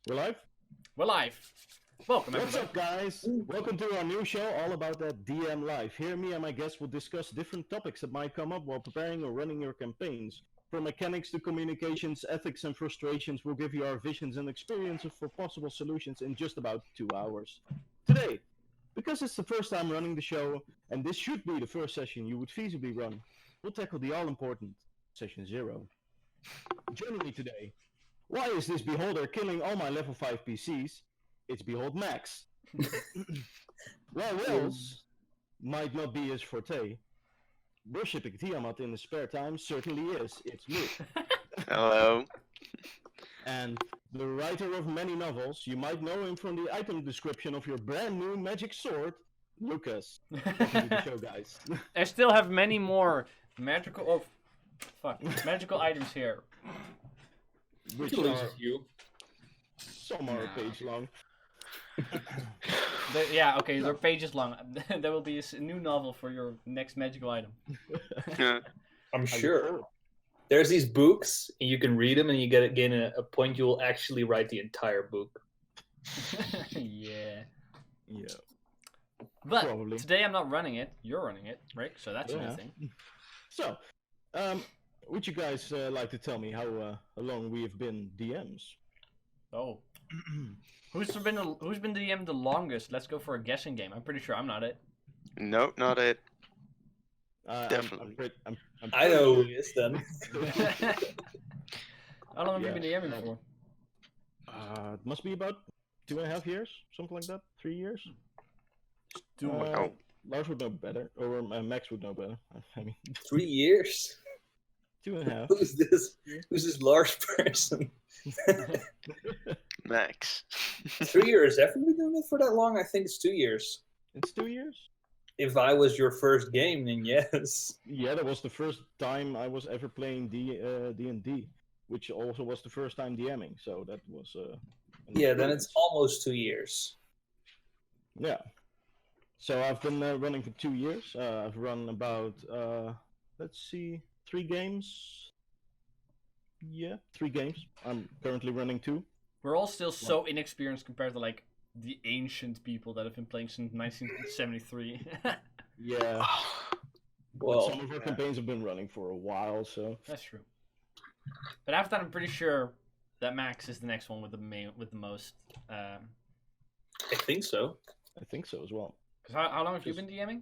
We're live? We're live. Welcome, What's everybody. up, guys? Welcome to our new show all about that DM life. Here, me and my guests will discuss different topics that might come up while preparing or running your campaigns. From mechanics to communications, ethics, and frustrations, we'll give you our visions and experiences for possible solutions in just about 2 hours. Today, because it's the first time running the show, and this should be the first session you would feasibly run, we'll tackle the all important Session 0. Joining me today, why is this beholder killing all my level 5 PCs? It's Behold Max. While Wells might not be his forte, worshipping Tiamat in his spare time certainly is. It's Luke. Hello. And the writer of many novels, you might know him from the item description of your brand new magic sword, Lucas. Welcome to the show, guys. I still have many more magical magical items here. Which are some are a page long. They're pages long. There will be a new novel for your next magical item. I'm sure. There's these books, and you can read them, and you gain a point. You will actually write the entire book. Yeah. Yeah. But Probably. today I'm not running it. You're running it, Rick. So that's a new thing. So, would you guys like to tell me how long we have been DMs? Oh. Who's been DM the longest? Let's go for a guessing game. I'm pretty sure I'm not it. Nope, not it. Definitely. I know who it is then. How long have you been DMing for? It must be about 2.5 years, something like that. 3 years. Lars would know better, or Max would know better. I mean, 3 years. 2.5. Who's this? Who's this large person? Max. 3 years. Have you been doing it for that long? I think it's 2 years. It's 2 years. If I was your first game, then yes. Yeah, that was the first time I was ever playing D&D, which also was the first time DMing. So that was. Yeah, then it's almost 2 years. Yeah. So I've been running for 2 years. I've run about, let's see, 3 games. Yeah, 3 games. I'm currently running 2. We're all still so inexperienced compared to like the ancient people that have been playing since 1973. Yeah. Well, some of our campaigns have been running for a while, so. That's true. But after that, I'm pretty sure that Max is the next one with the most. I think so. I think so as well. Cause how long have you been DMing?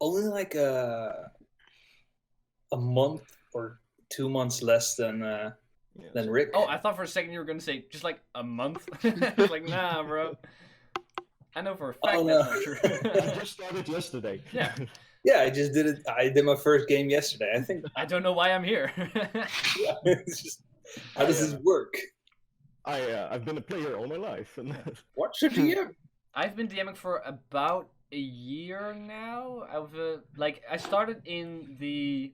Only like a month or 2 months less than Rick. Oh, I thought for a second you were gonna say just like a month. I was like, nah, bro. I know for a fact that's not true. I just started yesterday. Yeah. Yeah, I just did it. I did my first game yesterday. I think. I don't know why I'm here. Yeah, it's just, how does this work? I've been a player all my life. And What's your DM? I've been DMing for about a year now. I started in the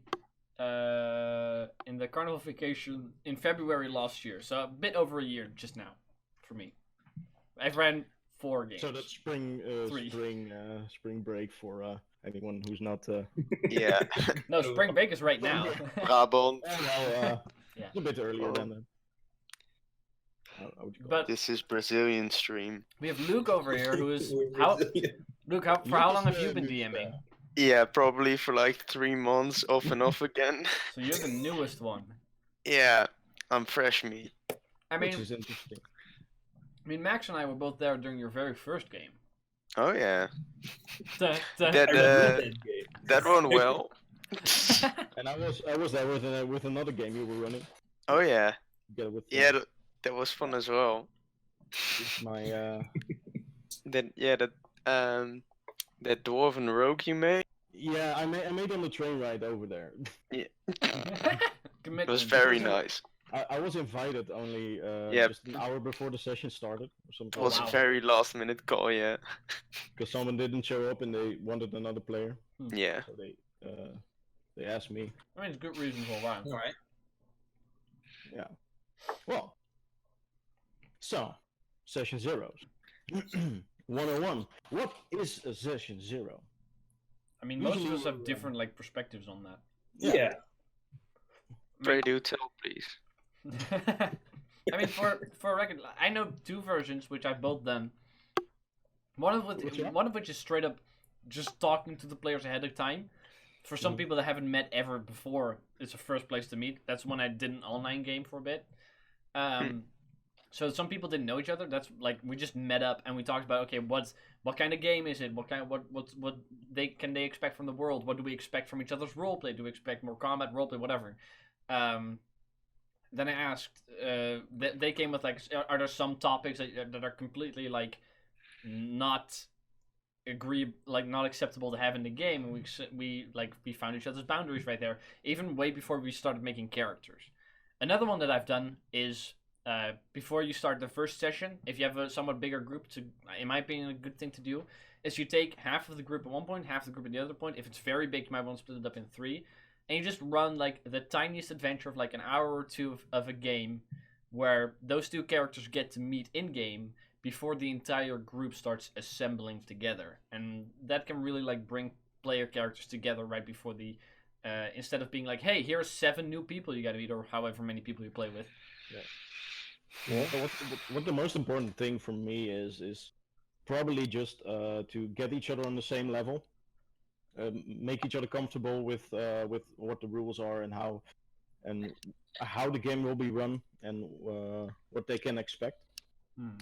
carnival vacation in February last year, so a bit over a year just now for me. I've ran 4 games. So that's spring break for anyone who's not. Yeah. No, spring break is right now. Brabant. Yeah. It's a bit earlier than that. But This is Brazilian stream. we have Luke over here, who is Luke. For how long have you been DMing? Yeah, probably for like 3 months, off and off again. So you're the newest one. Yeah, I'm fresh meat. I mean, Which is interesting. Max and I were both there during your very first game. Oh yeah, Duh. that went well. And I was there with another game you were running. Oh yeah, Together with that was fun as well. my That dwarven rogue you made. yeah, I made on the train ride over there. Yeah, Commitment. it was very nice. I was invited only just an hour before the session started or It something. was wow. a very last minute call. Yeah. Because someone didn't show up and they wanted another player. Yeah. So they asked me. I mean, it's good reasons all around. All right. Yeah. Well. So, session 0. 101. What is a session 0? I mean, most of Usually us have we're, different perspectives on that. Yeah. Pray do tell, please. I mean, for a record, I know 2 versions which I've both done. One of which is straight up just talking to the players ahead of time. For some people that haven't met ever before, it's the first place to meet. That's when I did an online game for a bit. So some people didn't know each other. That's like we just met up and we talked about okay, what kind of game is it? What can they expect from the world? What do we expect from each other's roleplay? Do we expect more combat roleplay? Whatever. Then I asked. They came with like, are there some topics that are completely like not not acceptable to have in the game? And we found each other's boundaries right there, even way before we started making characters. Another one that I've done is. Before you start the first session, if you have a somewhat bigger group, in my opinion, a good thing to do is you take half of the group at one point, half of the group at the other point. If it's very big, you might want to split it up in 3, and you just run like the tiniest adventure of like an hour or 2 of a game, where those 2 characters get to meet in game before the entire group starts assembling together, and that can really like bring player characters together right before the. Instead of being like, hey, here are 7 new people you got to meet, or however many people you play with. Yeah. Yeah. So what the most important thing for me is probably just to get each other on the same level, make each other comfortable with what the rules are and how the game will be run and what they can expect.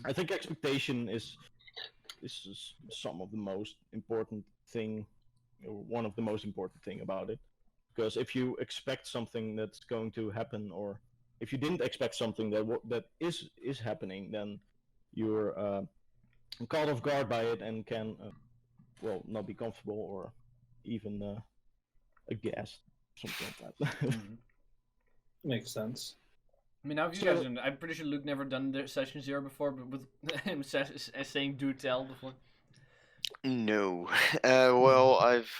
I think expectation is some of the most important thing, or one of the most important thing about it, because if you expect something that's going to happen, or if you didn't expect something that is happening, then you're caught off guard by it and can, not be comfortable or even aghast, something like that. Makes sense. I mean, how have you guys done? I'm pretty sure Luke never done the session 0 before, but with him saying "do tell" before. No. Well, I've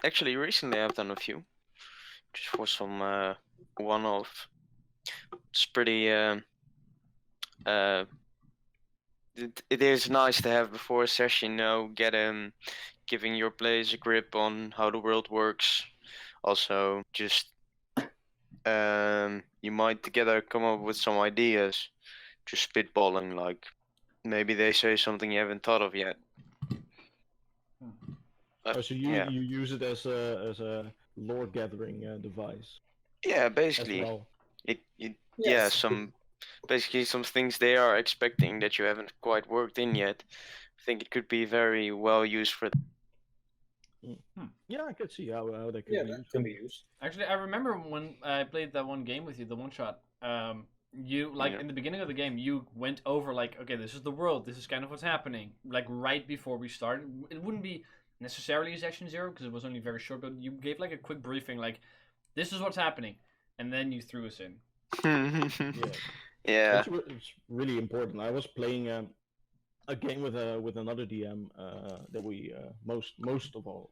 actually recently I've done a few, just for some one-off. It's pretty. It is nice to have before a session, giving your players a grip on how the world works. Also, just you might together come up with some ideas, just spitballing, like maybe they say something you haven't thought of yet. So you use it as a lore gathering device. Yeah, basically. Well. Basically some things they are expecting that you haven't quite worked in yet. I think it could be very well used for them. Yeah, I could see how that could be used. Can be used. Actually, I remember when I played that one game with you, the one shot. You in the beginning of the game, you went over like, okay, this is the world, this is kind of what's happening. Like right before we started, it wouldn't be necessarily session 0 because it was only very short, but you gave like a quick briefing, like, this is what's happening, and then you threw us in. Yeah. It's really important. I was playing a game with another DM that we most of all,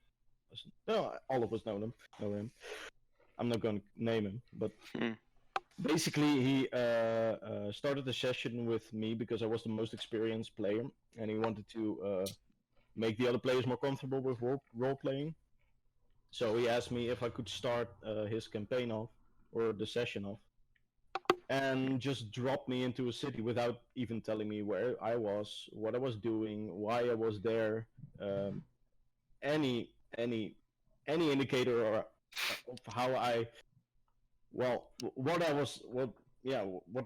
all of us know him. I'm not going to name him, but basically he started the session with me because I was the most experienced player, and he wanted to make the other players more comfortable with role playing. So he asked me if I could start his campaign off, or the session off, and just drop me into a city without even telling me where I was, what I was doing, why I was there, any indicator or of how what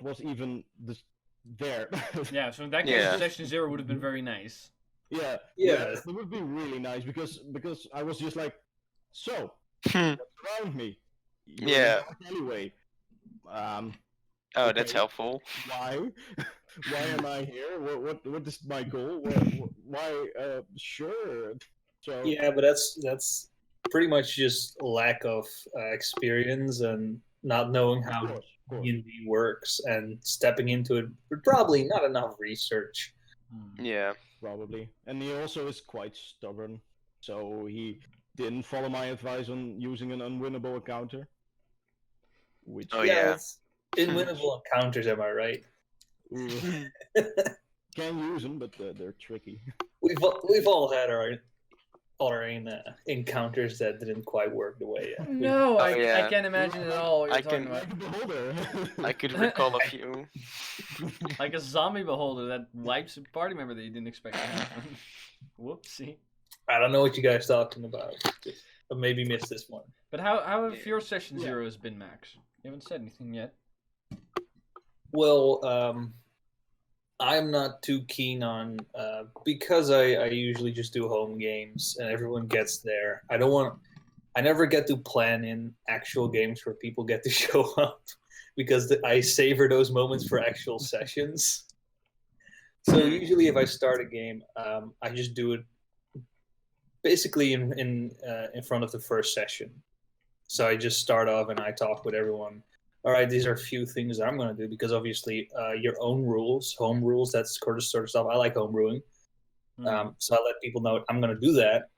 was even there. Yeah, so in that case, session 0 would have been very nice. Yeah, it would be really nice because I was just like, so what's around me? You're anyway. Okay. That's helpful. Why am I here? What is my goal? Why? Sure. So yeah, but that's pretty much just lack of experience and not knowing how D&D works and stepping into it, but probably not enough research. Yeah, probably. And he also is quite stubborn, so he didn't follow my advice on using an unwinnable encounter. Which unwinnable encounters, am I right? Can use them, but they're tricky. We've all had encounters that didn't quite work the way. No, I yeah. can't imagine at all what you're I talking can- about. Like a beholder. I could recall a few. Like a zombie beholder that wipes a party member that you didn't expect to happen. Whoopsie. I don't know what you guys talking about. I maybe missed this one. But how have Yeah. your session Yeah. zeros been, Max? You haven't said anything yet. Well, I'm not too keen on because I usually just do home games and everyone gets there. I never get to plan in actual games where people get to show up because I savor those moments for actual sessions. So usually, if I start a game, I just do it basically in front of the first session. So I just start off and I talk with everyone. All right, these are a few things that I'm going to do because obviously your own rules, home rules, that's sort of stuff. I like homebrewing. So I let people know I'm going to do that.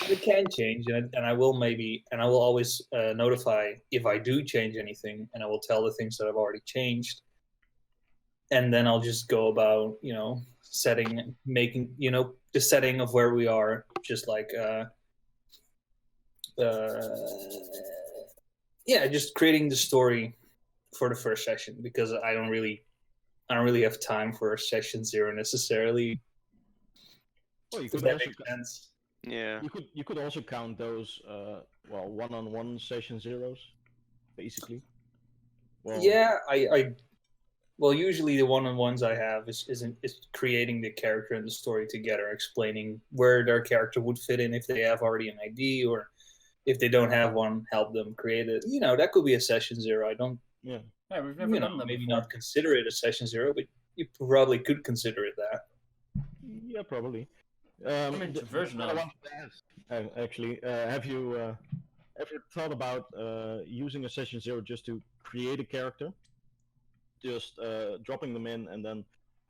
It can change, and I will always notify if I do change anything, and I will tell the things that I've already changed. And then I'll just go about, making the setting of where we are, just like just creating the story for the first session because I don't really have time for session zero necessarily. Well, you If could that also makes sense. Yeah. you could also count those one-on-one session zeros, basically. Well, Yeah, well, usually the one-on-ones I have is creating the character and the story together, explaining where their character would fit in if they have already an ID, or if they don't have one, help them create it. That could be a session zero. I don't, yeah. Yeah, we've never done that maybe before. not consider it a session zero, but you probably could consider it that. Yeah, probably. mean, it's a version what I of. wanted to ask, actually, have you ever thought about using a session zero just to create a character? Just dropping them in and then,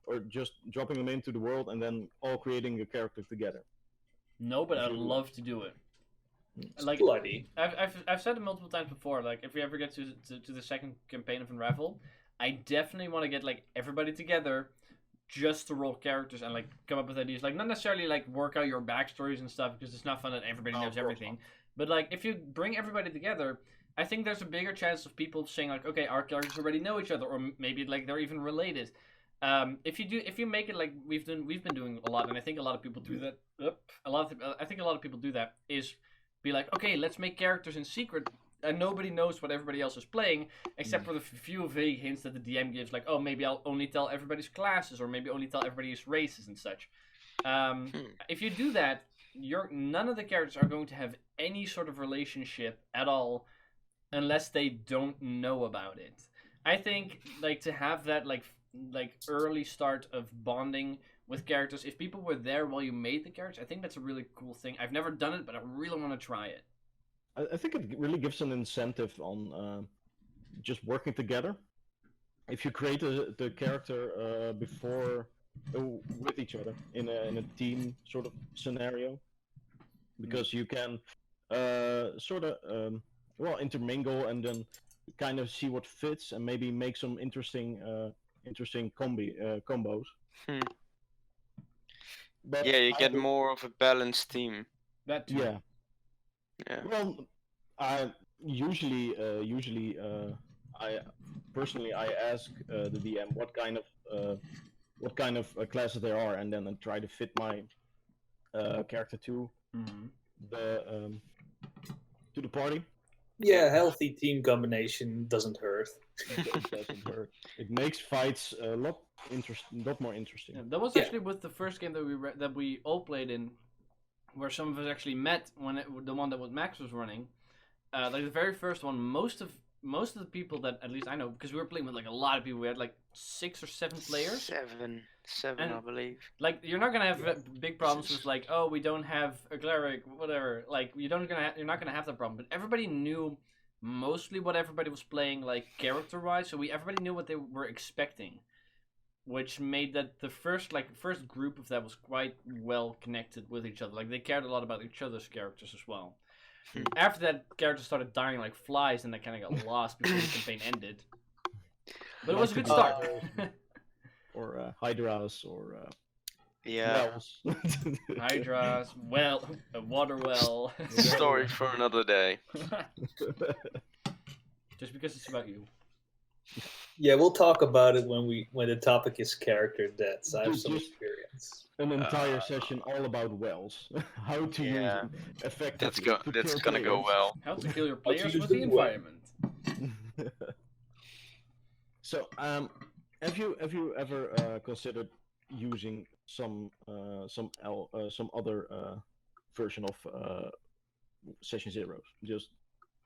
or just dropping them into the world and then all creating a character together. No, but If I'd you- love to do it. It's Like, a cool idea. I've said it multiple times before. Like, if we ever get to the second campaign of Unravel, I definitely want to get like everybody together, just to roll characters and like come up with ideas. Like, not necessarily like work out your backstories and stuff because it's not fun that everybody No, knows of course everything. But like, if you bring everybody together, I think there's a bigger chance of people saying like, okay, our characters already know each other, or maybe like they're even related. If you make it like we've been doing a lot, and I think a lot of people do that. I think a lot of people do that is be like, okay, let's make characters in secret, and nobody knows what everybody else is playing, except for the few vague hints that the DM gives, like, oh, maybe I'll only tell everybody's classes, or maybe only tell everybody's races and such. If you do that, none of the characters are going to have any sort of relationship at all, unless they don't know about it. I think like to have that like early start of bonding with characters. If people were there while you made the characters, I think that's a really cool thing. I've never done it, but I really want to try it. I think it really gives an incentive on just working together. If you create the character before with each other in a team sort of scenario, because you can sort of intermingle and then kind of see what fits and maybe make some interesting combos. But Yeah, you I get do- more of a balanced team. That too. Yeah. Yeah. Well, I usually I personally I ask the DM what kind of classes there are, and then I try to fit my character to the party. Yeah, healthy team combination doesn't hurt. It doesn't hurt. It makes fights a lot more interesting. Yeah, that was Yeah. actually with the first game that we all played in, where some of us actually met when the one that Max was running. Like the very first one, most of the people that at least I know, because we were playing with like a lot of people. We had like 6 or 7 players. Seven, And- I believe. Like you're not gonna have big problems with like, oh, we don't have a cleric, whatever. Like you're not gonna have that problem. But everybody knew mostly what everybody was playing, like character-wise. So everybody knew what they were expecting, which made that the first group of that was quite well connected with each other. Like they cared a lot about each other's characters as well. After that, characters started dying like flies, and they kind of got lost before the campaign ended. But it was a good start. Or Hydras or Yeah. wells. Hydras, well, a water well. Story for another day. Just because it's about you. Yeah, we'll talk about it when the topic is character deaths. I have some Just- experience. An entire session all about wells. How to use Yeah. them effectively. to That's kill gonna go players. well. How to kill your How to players use with the the well. environment. So, have you ever considered using some other version of Session Zeros? Just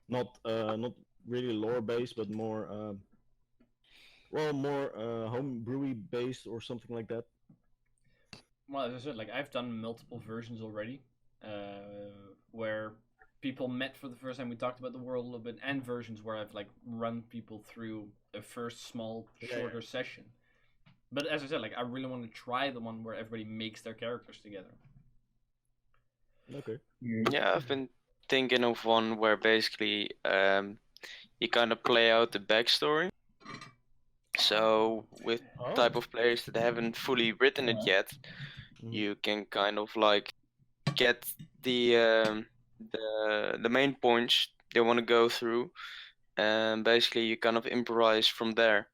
not really lore based, but more more homebrewy based or something like that. Well, as I said, like I've done multiple versions already, where people met for the first time. We talked about the world a little bit, and versions where I've like run people through a first small, shorter session. But as I said, like I really want to try the one where everybody makes their characters together. Okay. Yeah, I've been thinking of one where basically you kind of play out the backstory. So with type of players that haven't fully written it yet, you can kind of like get the main points they want to go through, and basically you kind of improvise from there.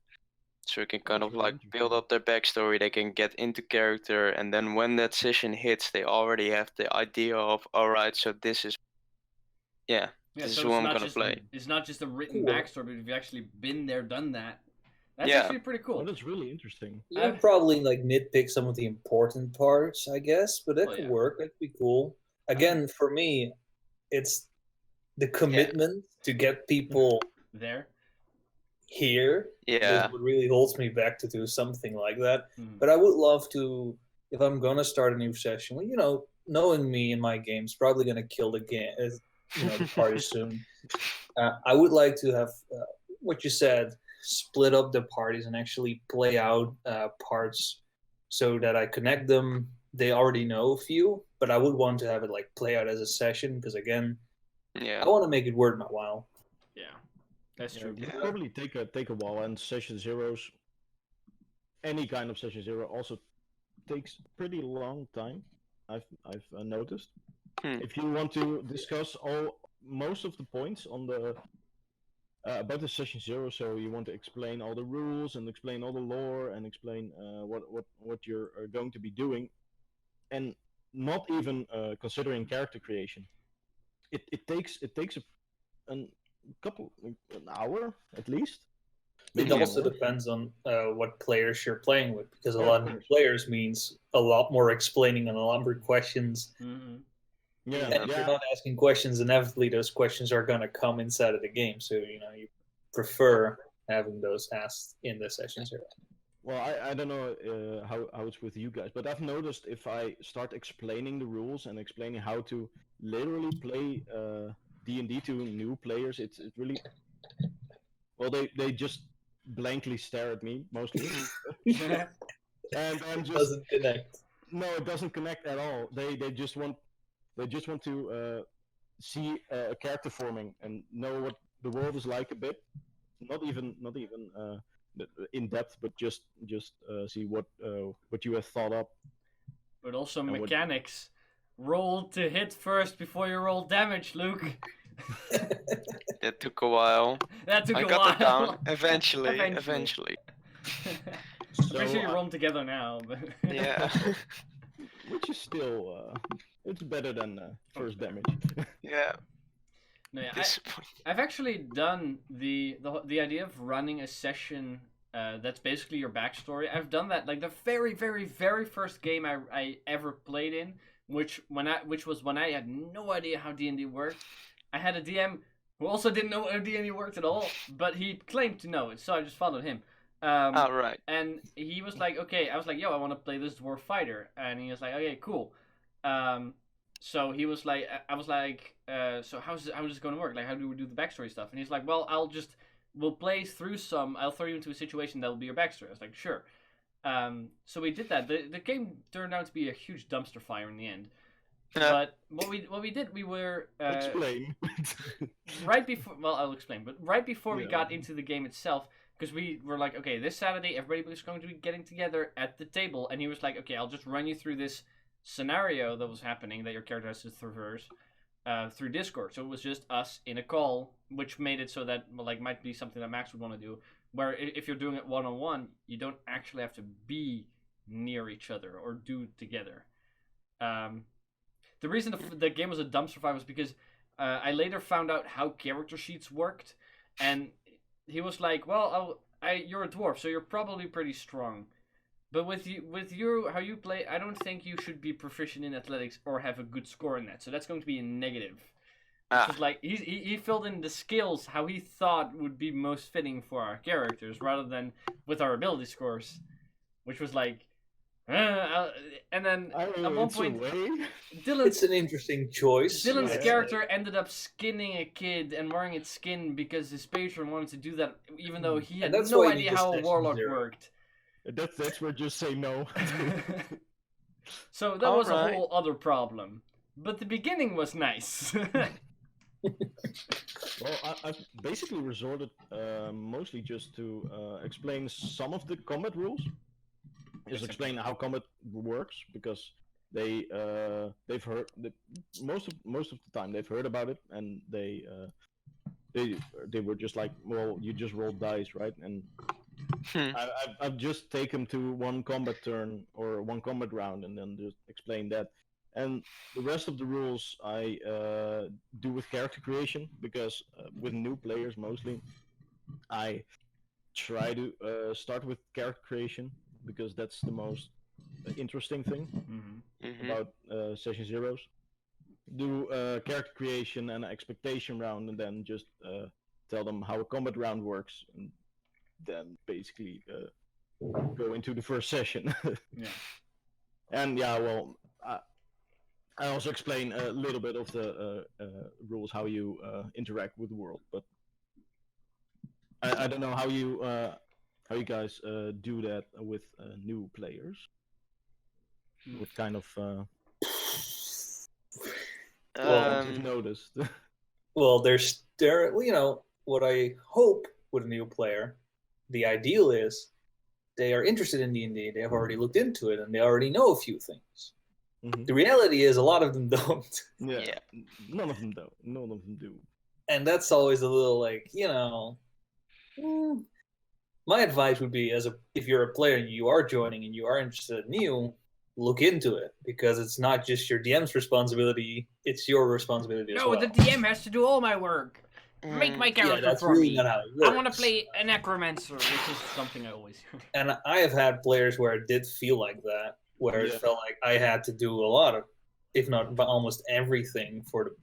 So you can kind of That's really like build up their backstory, they can get into character, and then when that session hits, they already have the idea of, alright, so this is, Yeah, this is so who it's I'm not gonna just play. it's not just a written Cool. backstory, but if you've actually been there, done that, that's Yeah. actually pretty cool. Oh, that's really interesting. You'll probably like nitpick some of the important parts, I guess, but that Well, could yeah. work. That'd be cool. Again, for me, it's the commitment to get people There. here Yeah. is what really holds me back to do something like that. Mhm. But I would love to, if I'm gonna start a new session, well, you know, knowing me in my games, probably gonna kill the game, the party soon. I would like to have what you said, split up the parties and actually play out parts so that I connect them. They already know a few, but I would want to have it like play out as a session because again, Yeah. I want to make it worth my while. Yeah, that's Yeah, true. it would probably take a while, and Session Zeros, any kind of Session Zero, also takes pretty long time. I've noticed. If you want to discuss most of the points on the about the Session Zero, so you want to explain all the rules and explain all the lore and explain what you're going to be doing, and not even considering character creation. It takes a couple an hour at least. It Maybe also more. depends on what players you're playing with, because a Yeah, lot of of new course. players means a lot more explaining and a lot more questions. Mm-hmm. Yeah, And if you're not asking questions, inevitably those questions are gonna come inside of the game. So you prefer having those asked in the session zero. Well, I don't know how it's with you guys, but I've noticed if I start explaining the rules and explaining how to literally play D&D to new players, it really, well, they just blankly stare at me mostly, and just Doesn't connect. no, it doesn't connect at all. They just want to see a character forming and know what the world is like a bit, not even in depth, but just see what you have thought up. But also And what- mechanics. Roll to hit first before you roll damage, Luke. That took a while. That took I a got while. that down. Eventually. Eventually. So, I'm pretty sure you roll 'em together now, but Yeah. which is still it's better than first damage. Yeah. no, yeah, Disappointing. I've actually done the idea of running a session that's basically your backstory. I've done that like the very, very, very first game I ever played in, which was when I had no idea how D&D worked. I had a DM who also didn't know how D&D worked at all, but he claimed to know it, so I just followed him. Right. And he was like, okay, I was like, yo, I want to play this dwarf fighter, and he was like, okay, cool. So he was like, I was like, so how is this going to work? Like, how do we do the backstory stuff? And he's like, well, we'll play through some. I'll throw you into a situation that will be your backstory. I was like, sure. So we did that. The game turned out to be a huge dumpster fire in the end. But what we did, we were Explain. right before. Well, I'll explain. But right before we Yeah. got into the game itself, because we were like, okay, this Saturday everybody was going to be getting together at the table, and he was like, okay, I'll just run you through this scenario that was happening that your character has to traverse through Discord. So it was just us in a call, which made it so that like might be something that Max would want to do. Where if you're doing it one-on-one, you don't actually have to be near each other or do it together. The reason the game was a dumpster fire was because I later found out how character sheets worked, and he was like, "Well, you're a dwarf, so you're probably pretty strong, but with you how you play, I don't think you should be proficient in athletics or have a good score in that. So that's going to be a negative." Which was like he filled in the skills how he thought would be most fitting for our characters, rather than with our ability scores, which was like. And then at one point, It's an interesting choice. Dylan's Yeah. character ended up skinning a kid and wearing its skin because his patron wanted to do that, even though he had And that's no why you idea need how a Session warlock Zero. worked. That's where just say no. So that was a Alright. whole other problem. But the beginning was nice. Well, I've basically resorted mostly just to explain some of the combat rules. Just explain how combat works, because they've heard most of the time they've heard about it, and they were just like, well, you just roll dice, right? And I've just taken to one combat turn or one combat round and then just explain that. And the rest of the rules I do with character creation, because with new players mostly, I try to start with character creation, because that's the most interesting thing about Session Zeros. Do character creation and expectation round, and then just tell them how a combat round works, and then basically go into the first session. Yeah. And yeah, well, I also explain a little bit of the rules, how you interact with the world, but I don't know how you guys do that with new players. What kind of things you've noticed? Well, what I hope with a new player, the ideal is they are interested in D&D, they have already looked into it, and they already know a few things. Mhm. The reality is a lot of them don't. Yeah, none of them do. None of them do. And that's always a little like, my advice would be, if you're a player and you are joining and you are interested in new, look into it, because it's not just your DM's responsibility, it's your responsibility as No, well. the DM has to do all my work. Make my character that's for really me. not how it I want to works. play a necromancer, which is something I always do. And I have had players where it did feel like that, where it felt like I had to do a lot of, if not almost everything for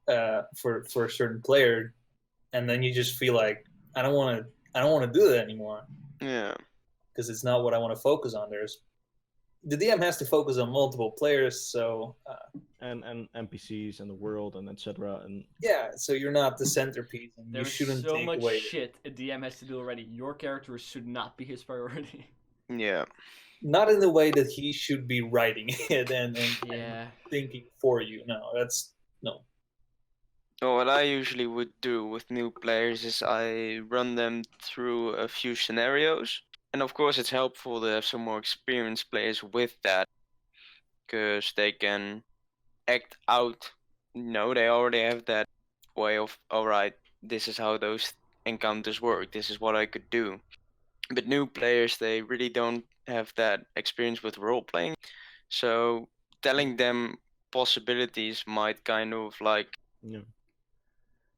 a certain player, and then you just feel like I don't want to do that anymore. Yeah. Because it's not what I want to focus on. The DM has to focus on multiple players, so and NPCs and the world and etc. And yeah, so you're not the centerpiece, and There's you shouldn't so take much away. shit a DM has to do already. Your character should not be his priority. Yeah. Not in the way that he should be writing it and Yeah. thinking for you. No, that's no. So what I usually would do with new players is I run them through a few scenarios. And of course it's helpful to have some more experienced players with that, because they can act out, they already have that way of, alright, this is how those encounters work, this is what I could do. But new players, they really don't have that experience with role-playing, so telling them possibilities might kind of like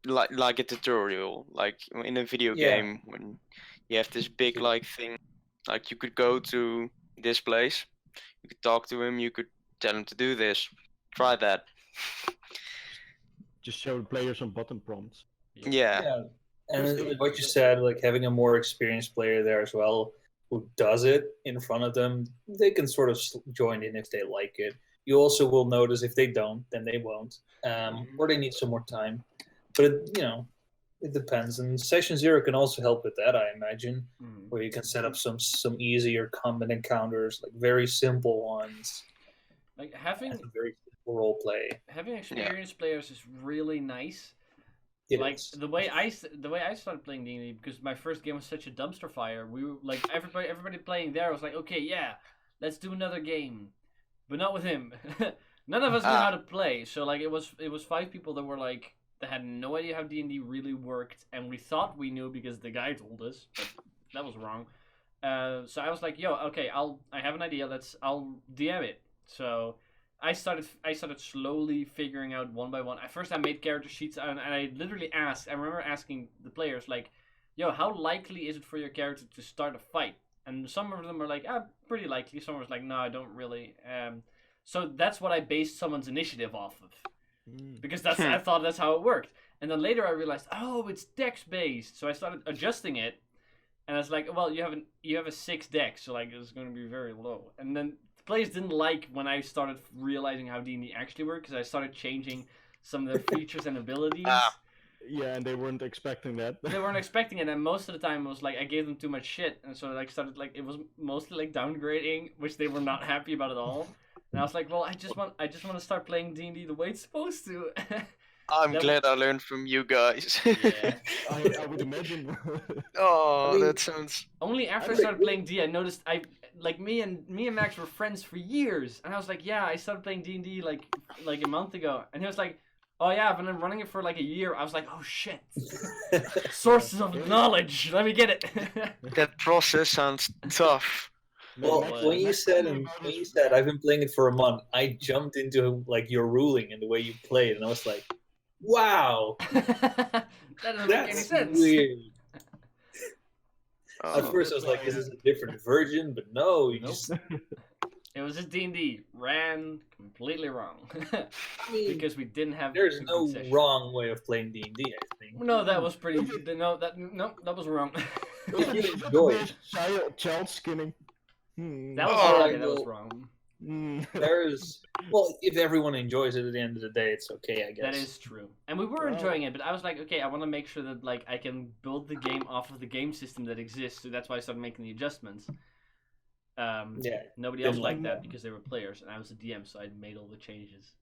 a tutorial, like in a video game, when you have this big like thing, like you could go to this place, you could talk to him, you could tell him to do this, try that. Just show the players some button prompts. Yeah. And what you said, like having a more experienced player there as well, who does it in front of them, they can sort of join in if they like it. You also will notice if they don't, then they won't, or they need some more time. But it depends. And Session Zero can also help with that, I imagine, where you can set up some easier combat encounters, like very simple ones. Like having role play. Having experienced players is really nice. It Like is. the way I started playing D&D, because my first game was such a dumpster fire. We were like everybody playing there was like, okay, yeah, let's do another game, but not with him. None of us knew how to play, so like it was 5 people that were like that had no idea how D&D really worked, and we thought we knew because the guy told us, but that was wrong. So I was like, yo, okay, I have an idea. I'll DM it. So I started slowly figuring out one by one. At first, I made character sheets, and I literally asked. I remember asking the players, like, "Yo, how likely is it for your character to start a fight?" And some of them were like, "Ah, pretty likely." Some was like, "No, I don't really." So that's what I based someone's initiative off of, because I thought that's how it worked. And then later I realized, oh, it's dex based. So I started adjusting it, and I was like, "Well, you have a 6 dex, so like it's going to be very low." And then players didn't like when I started realizing how D&D actually worked, because I started changing some of their features and abilities. Yeah, and they weren't expecting that. They weren't expecting it, and most of the time it was like I gave them too much shit, and so like started like it was mostly like downgrading, which they were not happy about at all. And I was like, well, I just want to start playing D&D the way it's supposed to. I'm glad I learned from you guys. Yeah. I would imagine. Oh, that sounds. Only after I started playing D, I noticed me and Max were friends for years, and I was like, yeah, I started playing D&D like a month ago, and he was like, oh yeah, I've been running it for like a year. I was like, oh shit, sources of knowledge. Let me get it. That process sounds tough. Well, when you said I've been playing it for a month, I jumped into like your ruling and the way you play it, and I was like, wow, that doesn't make any that's sense. weird. Oh. At first, I was like, "Is this a different version?" But no, you just. It was just D&D ran completely wrong. I mean, because we didn't have. there's a no good session. wrong way of playing D&D. I think. No, that was pretty. No, that was wrong. If you enjoy it, Child skinning. That was Oh, wrong. That was wrong. well, if everyone enjoys it at the end of the day, it's okay, I guess. That is true, and we were enjoying it. But I was like, okay, I want to make sure that like I can build the game off of the game system that exists. So that's why I started making the adjustments. Yeah. Nobody else liked that because they were players, and I was a DM, so I made all the changes.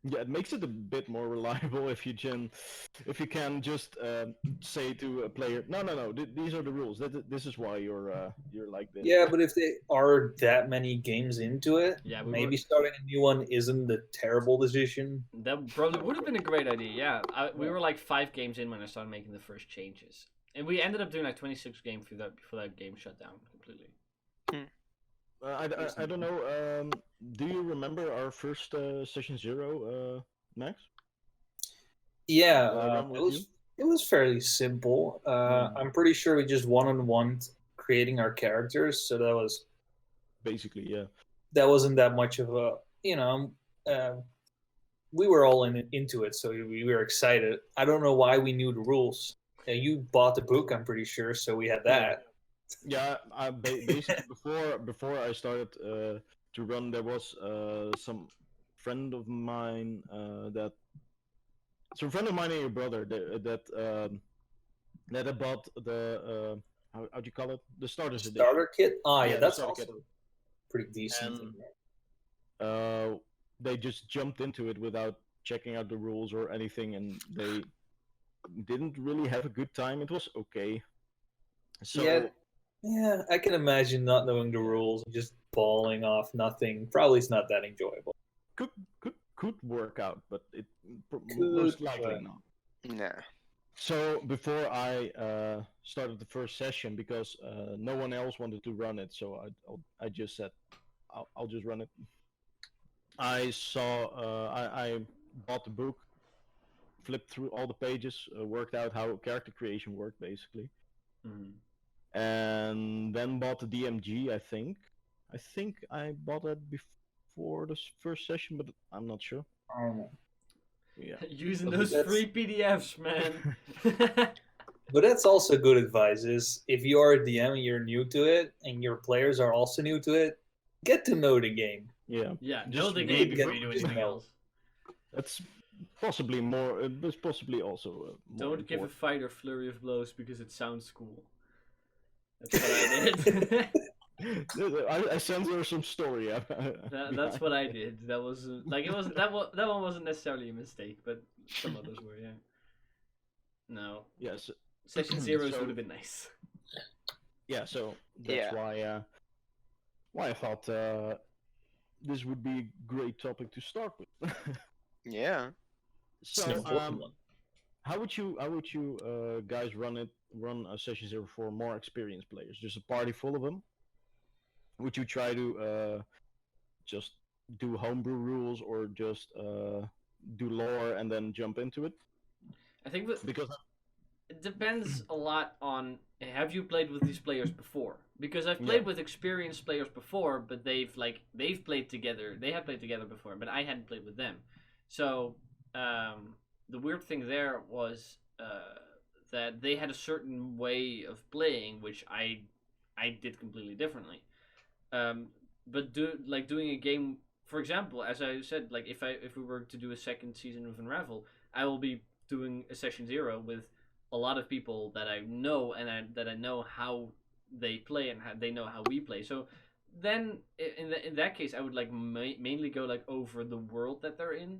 Yeah, it makes it a bit more reliable if you can just say to a player, no, these are the rules. This is why you're like this. Yeah, but if they are that many games into it, Yeah, maybe starting a new one isn't the terrible decision. That probably would have been a great idea. Yeah, we were like 5 games in when I started making the first changes, and we ended up doing like 26 games before that game shut down completely. I don't know. Do you remember our first session 0, Max? Yeah, it was fairly simple. I'm pretty sure we just one-on-one creating our characters, so that was basically, yeah. That wasn't that much of a, we were all into it, so we were excited. I don't know why we knew the rules. You bought the book, I'm pretty sure, so we had that. Yeah, basically before I started to run, there was some friend of mine and your brother that had bought the how do you call it, the starter kit. Oh yeah, that's also kit. Pretty decent. And, they just jumped into it without checking out the rules or anything, and they didn't really have a good time. It was okay. So yeah, I can imagine not knowing the rules, just falling off nothing. Probably it's not that enjoyable. Could work out, but it most likely not. Nah. So before I started the first session, because no one else wanted to run it, so I just said I'll just run it. I bought the book, flipped through all the pages, worked out how character creation worked basically. And then bought the DMG. I think I bought that before the first session, but I'm not sure. Yeah, using those free PDFs, man. But that's also good advice. Is if you are a DM and you're new to it, and your players are also new to it, get to know the game. Yeah, know the game before you do anything else. That's possibly more. It's possibly also. Don't give a fighter flurry of blows because it sounds cool. That's what I did. I sense there's some story. That's what I did. That was like it wasn't that one wasn't necessarily a mistake, but some others were. Yeah. No. Yes. Session zeros So- would have been nice. Yeah. So that's Yeah. why I thought this would be a great topic to start with. Yeah. It's an So important one. how would you guys run a session zero for more experienced players? Just a party full of them? Would you try to just do homebrew rules or just do lore and then jump into it? I think that Because it depends a lot on have you played with these players before? Because I've played with experienced players before, but they've played together. They have played together before, but I hadn't played with them. So the weird thing there was that they had a certain way of playing, which I did completely differently. But doing a game, for example, as I said, like if we were to do a second season of Unravel, I will be doing a session zero with a lot of people that I know and that I know how they play and how they know how we play. So then in that case, I would like mainly go like over the world that they're in,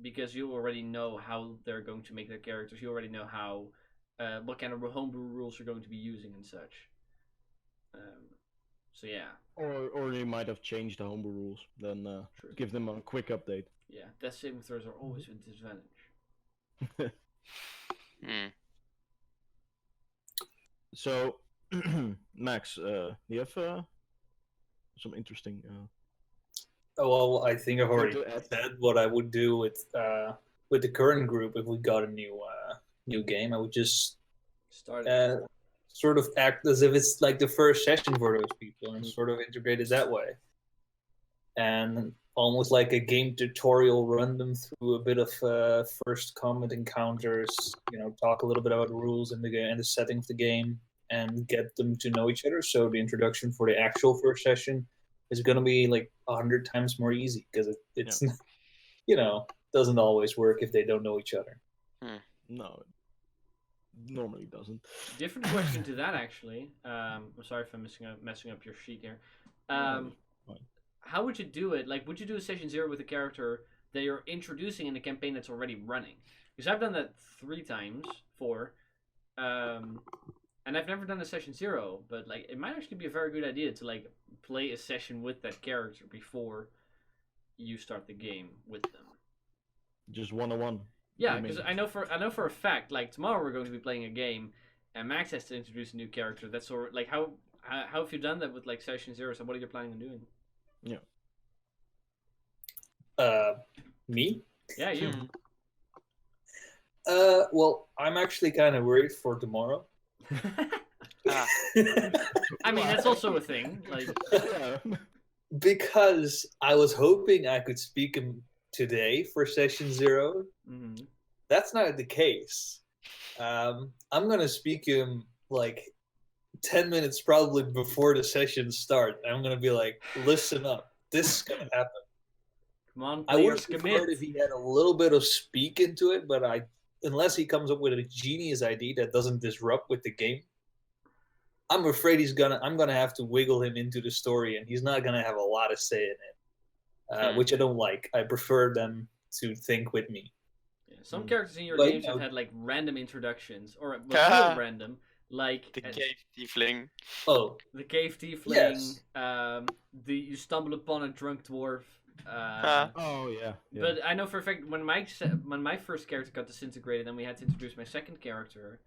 because you already know how they're going to make their characters. You already know how what kind of homebrew rules you're going to be using and such. So yeah. or you might have changed the homebrew rules. Then True. give them a quick update. Yeah, death saving throws are always a disadvantage. Hmm. So, Max, do you have some interesting? Well, I think I've already to add? said what I would do with the current group if we got a new game. I would just Start. sort of act as if it's like the first session for those people and sort of integrate it that way. And almost like a game tutorial, run them through a bit of first combat encounters, talk a little bit about the rules in the game and the setting of the game, and get them to know each other. So the introduction for the actual first session is going to be like 100 times more easy because it's doesn't always work if they don't know each other. No, it normally doesn't. Different question to that actually. I'm sorry if I'm messing up your sheet here. How would you do it? Like, would you do a session zero with a character that you're introducing in a campaign that's already running? Because I've done that 4 times, and I've never done a session zero. But like, it might actually be a very good idea to like play a session with that character before you start the game with them. Just 1-on-1. Yeah, because I know for a fact, like tomorrow we're going to be playing a game, and Max has to introduce a new character. That's sort of like how have you done that with like session zero? So what are you planning on doing? Yeah. Me? Yeah, you. Well, I'm actually kind of worried for tomorrow. I mean, that's also a thing. Like, Yeah. Because I was hoping I could speak him today for session zero. mm-hmm. That's not the case. I'm gonna speak him like 10 minutes probably before the session start. I'm gonna be like, listen up, this is gonna happen. Come on, I would players, have preferred commit. if he had a little bit of speak into it, but unless he comes up with a genius idea that doesn't disrupt with the game, I'm afraid I'm gonna have to wiggle him into the story, and he's not gonna have a lot of say in it, which I don't like. I prefer them to think with me. Yeah, some characters in your But, games have had like random introductions, or well, real random, like The cave tiefling. Oh, the cave tiefling. Yes. You stumble upon a drunk dwarf. Oh yeah. But I know for a fact when my first character got disintegrated and we had to introduce my second character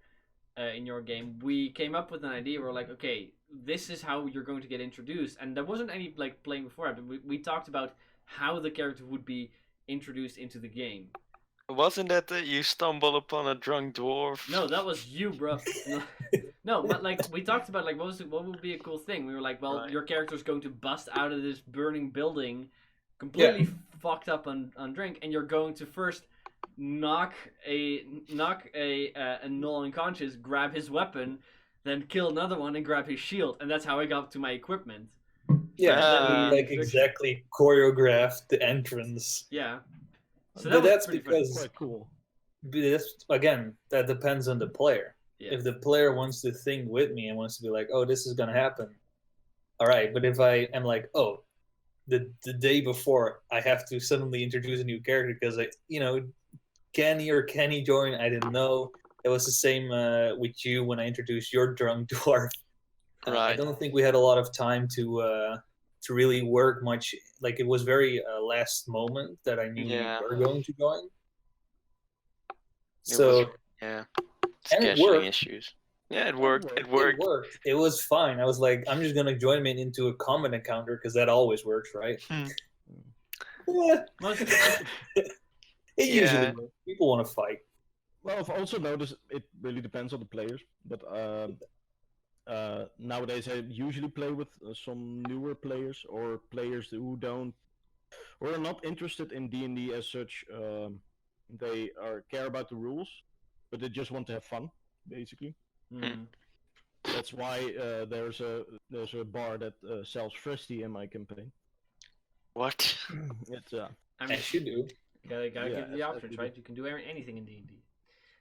in your game, we came up with an idea. We're like, okay, this is how you're going to get introduced, and there wasn't any like playing before, but we talked about how the character would be introduced into the game. Wasn't that you stumble upon a drunk dwarf? No, that was you, bro. No, but like we talked about like what would be a cool thing. We were like, well, your character's going to bust out of this burning building, completely fucked up on drink, and you're going to first knock a null unconscious, grab his weapon, then kill another one and grab his shield, and that's how I got to my equipment. yeah, like exactly choreographed the entrance. Yeah. So But that's pretty because Quite cool. again, that depends on the player. Yeah. If the player wants to think with me and wants to be like, "Oh, this is gonna happen," all right. But if I am like, "Oh, the day before, I have to suddenly introduce a new character because can he join? I didn't know. It was the same with you when I introduced your drunk dwarf. I Right. don't think we had a lot of time to really work much. Like it was very last moment that I knew Yeah. you were going to join. It So was, yeah. and it Scheduling worked. issues. Yeah, it worked. It It worked. worked. It was fine. I was like, I'm just gonna join me into a common encounter because that always works, right? Hmm. Yeah, Most it Yeah. usually works. People want to fight. Well, I've also noticed it really depends on the players, but nowadays I usually play with some newer players or players who don't or are not interested in D&D as such. They care about the rules, but they just want to have fun, basically. mm. That's why there's a bar that sells Fristy in my campaign. What? It's I mean, As you do. gotta Yeah, give you the as options, you right? You can do anything in D&D.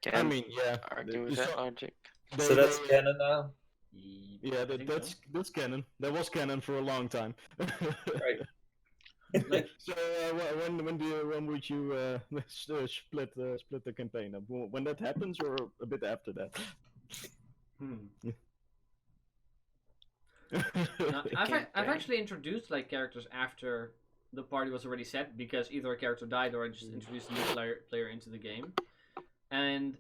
I Can't mean, yeah. argue with it's that not- logic. So that's they- canon now, Yeah, I think that's canon. That was canon for a long time. right? Like, So when would you split the campaign up? When that happens, or a bit after that? No, I've actually introduced like characters after the party was already set because either a character died or I just introduced a new player into the game. And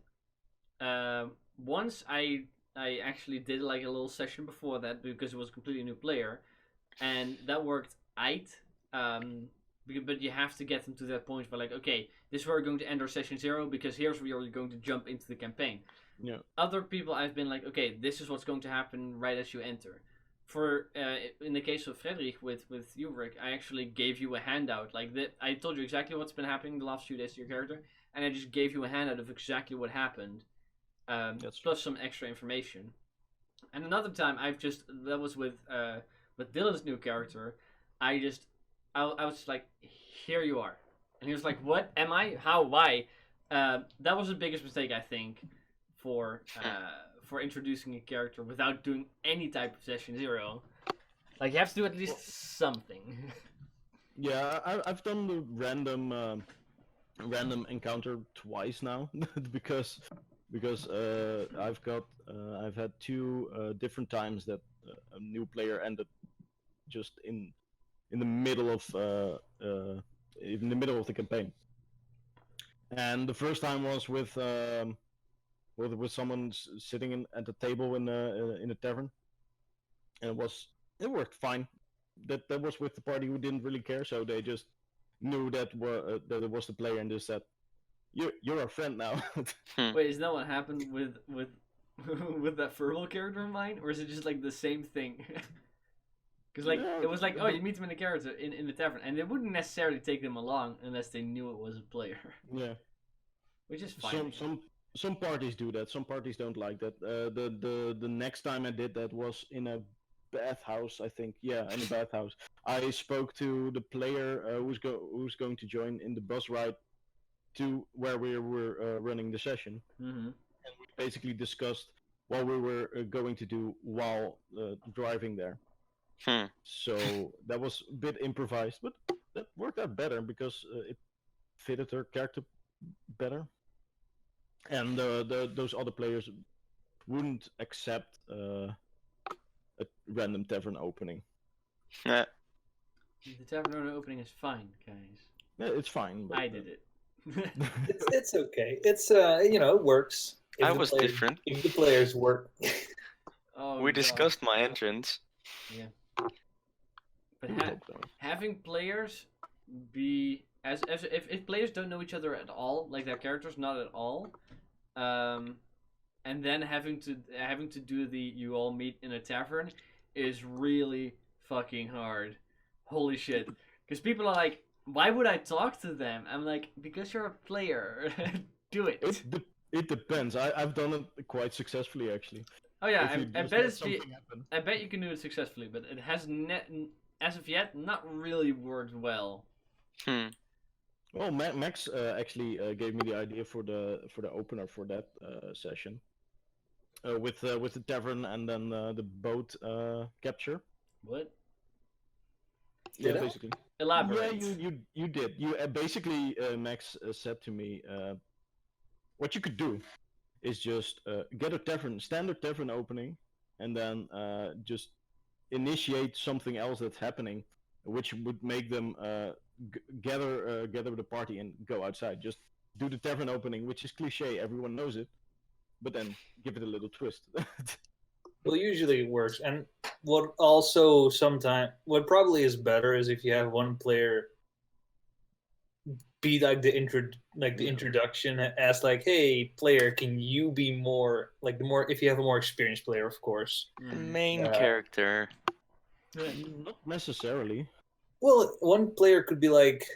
once I actually did like a little session before that because it was a completely new player, and that worked. But you have to get them to that point where like, okay, this is where we're going to end our session 0 because here's where you're going to jump into the campaign. Yeah. Other people I've been like, okay, this is what's going to happen right as you enter. For in the case of Frederick with Ulrich, I actually gave you a handout. Like that, I told you exactly what's been happening the last few days to your character, and I just gave you a handout of exactly what happened, plus some extra information. And another time, that was with Dylan's new character. I was just like, here you are, and he was like, what am I? How? Why? That was the biggest mistake I think for introducing a character without doing any type of session 0. Like you have to do at least something. Yeah, I've done the random encounter twice now because I've had two different times that a new player ended just in the middle of the campaign, and the first time was with someone sitting at the table in a tavern, and it worked fine. That was with the party who didn't really care, so they just knew that it was the player, and they said, "You're our friend now." Wait, is that what happened with with that verbal character of mine, or is it just like the same thing? Because like Yeah, it was like, oh, you meet them in a character in the tavern, and they wouldn't necessarily take them along unless they knew it was a player, Yeah, which is fine. some parties do that. Some parties don't like that. The next time I did that was in a bathhouse, I think. Yeah, in a bathhouse. I spoke to the player who's going to join in the bus ride to where we were running the session. Mm-hmm. And we basically discussed what we were going to do while driving there. So that was a bit improvised, but that worked out better because it fitted her character better. And those other players wouldn't accept a random tavern opening. Yeah. The tavern opening is fine, guys. Yeah, it's fine. But, I did it. It's okay. It's it works. I was different. If the players work. Oh, We God. discussed my entrance. Yeah. But I would hope so. having players be as if players don't know each other at all, like their characters not at all, and then having to do the you all meet in a tavern is really fucking hard. Holy shit! Because people are like, why would I talk to them? I'm like, because you're a player. Do it. It depends. I've done it quite successfully actually. Oh yeah, If you I just bet let it's something happen. I bet you can do it successfully, but it has as of yet not really worked well. Well, Max actually gave me the idea for the opener for that session, with the tavern and then the boat capture. What? Yeah, Did I? basically. Elaborate. Yeah, you did. You basically Max said to me, what you could do is just get a standard tavern opening, and then just initiate something else that's happening, which would make them gather the party and go outside. Just do the tavern opening, which is cliche, everyone knows it, but then give it a little twist. Well, usually it works. And what probably is better is if you have one player be like the introduction, ask like, hey player, can you be more like if you have a more experienced player, of course. Main character. Not necessarily. Well, one player could be like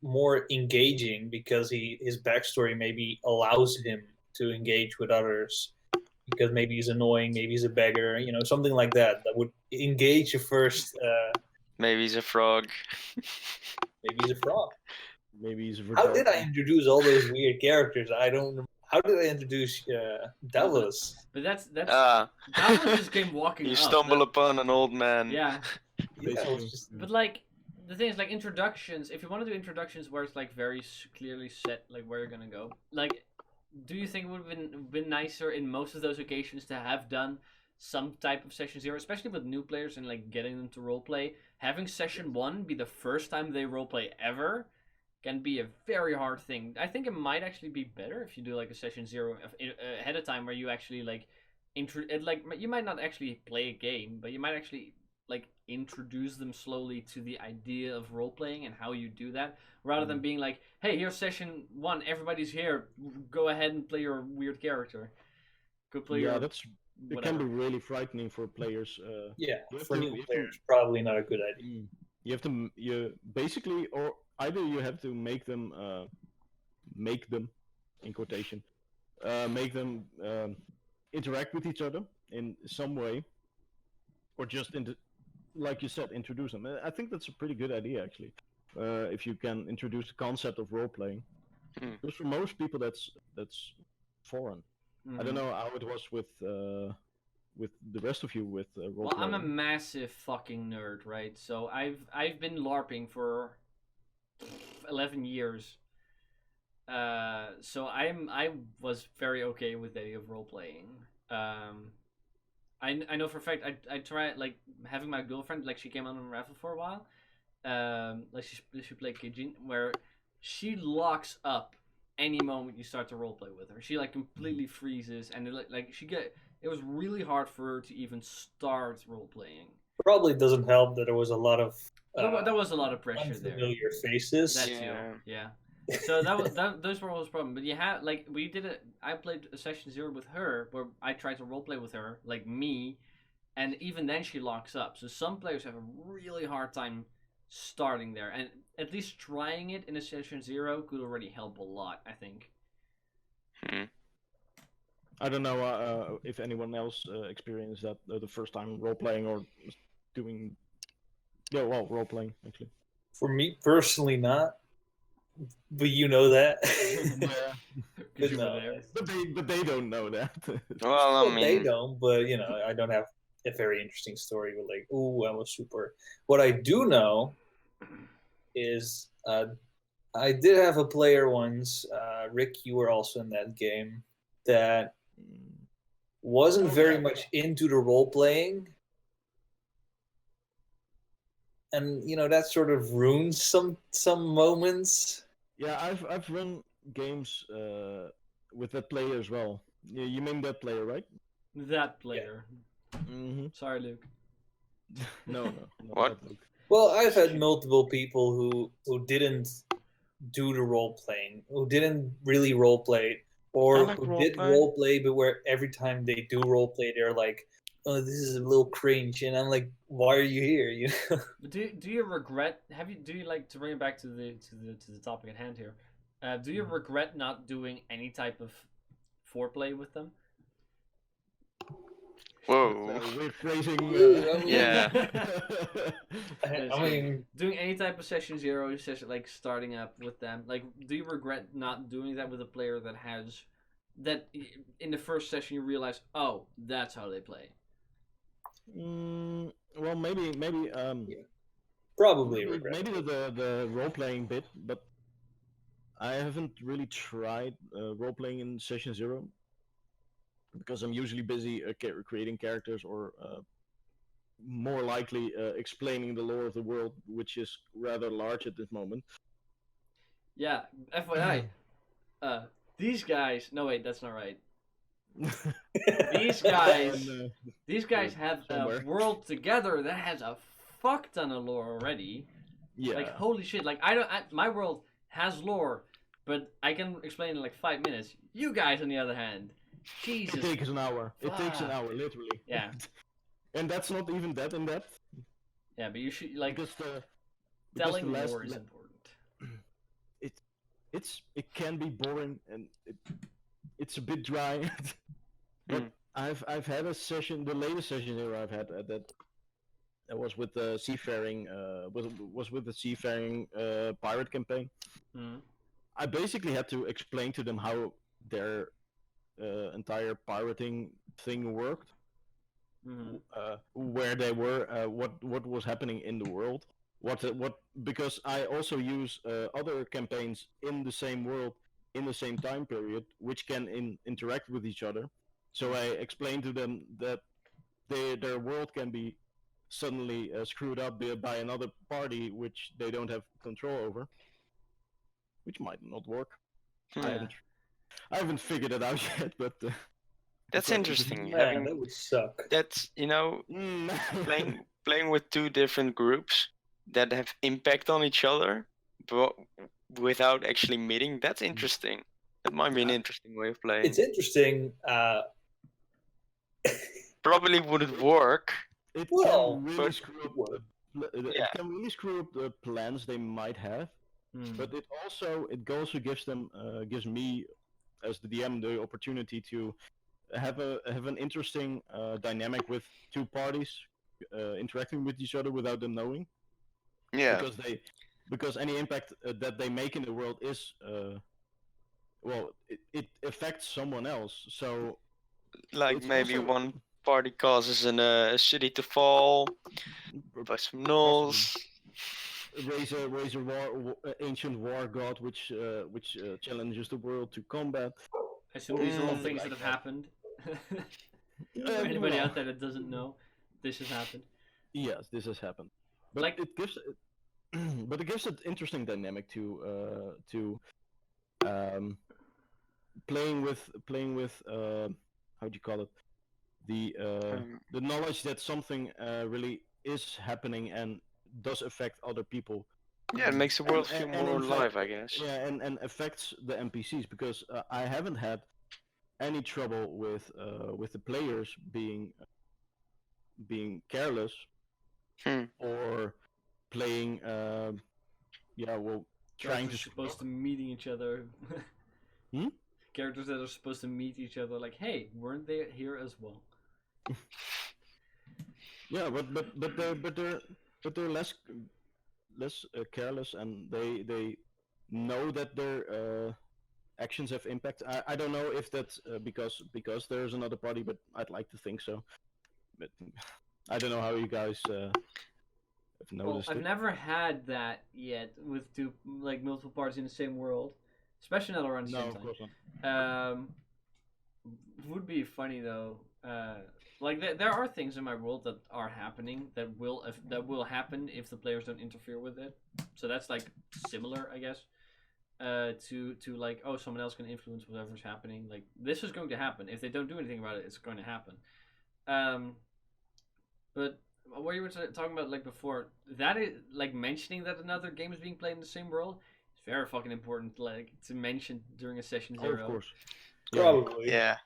more engaging because his backstory maybe allows him to engage with others, because maybe he's annoying, maybe he's a beggar, something like that would engage you first. Maybe he's a frog. Maybe he's a frog. Maybe he's. How did I introduce all those weird characters? I don't. How did I introduce Davos? But that's Ah, Davos just came walking you up. stumble upon an old man. Yeah, Yeah, it was just but like the thing is, like introductions. If you want to do introductions where it's like very clearly set, like where you're gonna go, like, do you think it would have been nicer in most of those occasions to have done some type of session 0, especially with new players and like getting them to roleplay? Having session 1 be the first time they roleplay ever can be a very hard thing. I think it might actually be better if you do like a session 0 ahead of time, where you actually like you might not actually play a game, but you might actually like introduce them slowly to the idea of role playing and how you do that, rather than being like, hey, here's session 1, everybody's here, go ahead and play your weird character, go play your It whatever. can be really frightening for players. for new players, probably not a good idea. You have to basically, or either you have to make them in quotation, make them interact with each other in some way, or just like you said, introduce them. I think that's a pretty good idea, actually. If you can introduce the concept of role playing, because for most people that's foreign. I don't know how it was with the rest of you with role Well, playing. I'm a massive fucking nerd, right? So I've been LARPing for 11 years. So I was very okay with the idea of role playing. I know for a fact I tried like having my girlfriend, like she came on Unravel for a while. Like she played Kijin, where she locks up any moment you start to roleplay with her. She like completely freezes, and it was really hard for her to even start role playing. Probably doesn't help that there was a lot of there was a lot of pressure there. unfamiliar faces. That too, yeah. So those were all the problem. But you have like I played a session 0 with her where I tried to roleplay with her like me, and even then she locks up. So some players have a really hard time starting there, and at least trying it in a session 0 could already help a lot, I think. I don't know if anyone else experienced that the first time role playing or doing role playing actually. For me personally, not. But you know that. But they don't know that. Well, I mean, they don't. But I don't have a very interesting story with like, ooh, I was super. What I do know is I did have a player once. Rick, you were also in that game. That wasn't very much into the role playing. And that sort of ruins some moments. Yeah, I've run games with that player as well. You mean that player, right? That player. Yeah. Mm-hmm. Sorry, Luke. No. What? Luke. Well, I've had multiple people who didn't do the role playing, who didn't really role play, or who did role play, but where every time they do role play, they're like, "Oh, this is a little cringe," and I'm like, "Why are you here?" Do you regret? Do you like to bring it back to the topic at hand here? Do you regret not doing any type of foreplay with them? Whoa. Weird phrasing. Yeah. I mean, doing any type of session 0, session like starting up with them. Like, do you regret not doing that with a player that has that in the first session you realize, oh, that's how they play? Well, maybe Probably regret. maybe the role playing bit, but I haven't really tried role playing in session 0 because I'm usually busy creating characters or more likely explaining the lore of the world, which is rather large at this moment. Yeah, FYI, these guys. No, wait, that's not right. These guys, And, these guys have a somewhere. world together that has a fuck ton of lore already. yeah, Like holy shit! Like my world has lore, but I can explain in like 5 minutes. You guys, on the other hand, Jesus. it takes an hour. It takes an Fuck. hour, literally. Yeah. And that's not even that in depth. Yeah, but you should like Because the telling last lore is important. it can be boring and it's a bit dry. But I've had a session, the latest session here I've had that was with the seafaring was with the seafaring pirate campaign. Mhm. I basically had to explain to them how their entire pirating thing worked, Mhm. where they were, what was happening in the world, what because I also use other campaigns in the same world in the same time period, which can interact with each other. So I explained to them that their world can be suddenly screwed up by another party, which they don't have control over, which might not work. Yeah. I haven't figured it out yet, but That's quite interesting. Man, Having that would suck. that's Mm. playing with two different groups that have impact on each other, but without actually meeting. That's interesting. That might be an Yeah. interesting way of playing. It's interesting. Probably wouldn't work. It Well, can really but screw it up. would. Yeah. It can really screw up the plans they might have. Mhm. But it also gives them gives me as the DM the opportunity to have an interesting dynamic with two parties interacting with each other without them knowing, Yeah. because any impact that they make in the world is well, it affects someone else. So Like it's maybe also one party causes a city to fall by some gnolls. raise a ancient war god which challenges the world to combat. I assume these are all Mm. things that have happened. For anybody out there that doesn't know, this has happened. Yes, this has happened, but Like- it gives but it gives an interesting dynamic to playing with how do you call it, the knowledge that something really is happening and does affect other people. Yeah, it makes the world And- feel and more in fact- alive, I guess. Yeah, and affects the NPCs because I haven't had any trouble with the players being careless or playing trying to Characters supposed to meeting each other. Hmm? Characters that are supposed to meet each other, like, hey, weren't they here as well? Yeah, but they're less careless, and they know that their actions have impact. I don't know if that's because there's another party, but I'd like to think so. But I don't know how you guys have Well, noticed I've it. never had that yet with two, like, multiple parties in the same world, especially not around the No, same of time. course not. Would be funny though. Like there are things in my world that are happening that will happen if the players don't interfere with it. So that's like similar, I guess. To like, oh, someone else can influence whatever's happening. Like this is going to happen. If they don't do anything about it, it's going to happen. But what you were talking about like before, that is like mentioning that another game is being played in the same world. It's very fucking important, like to mention during a session Oh, 0. of course. Probably. Yeah.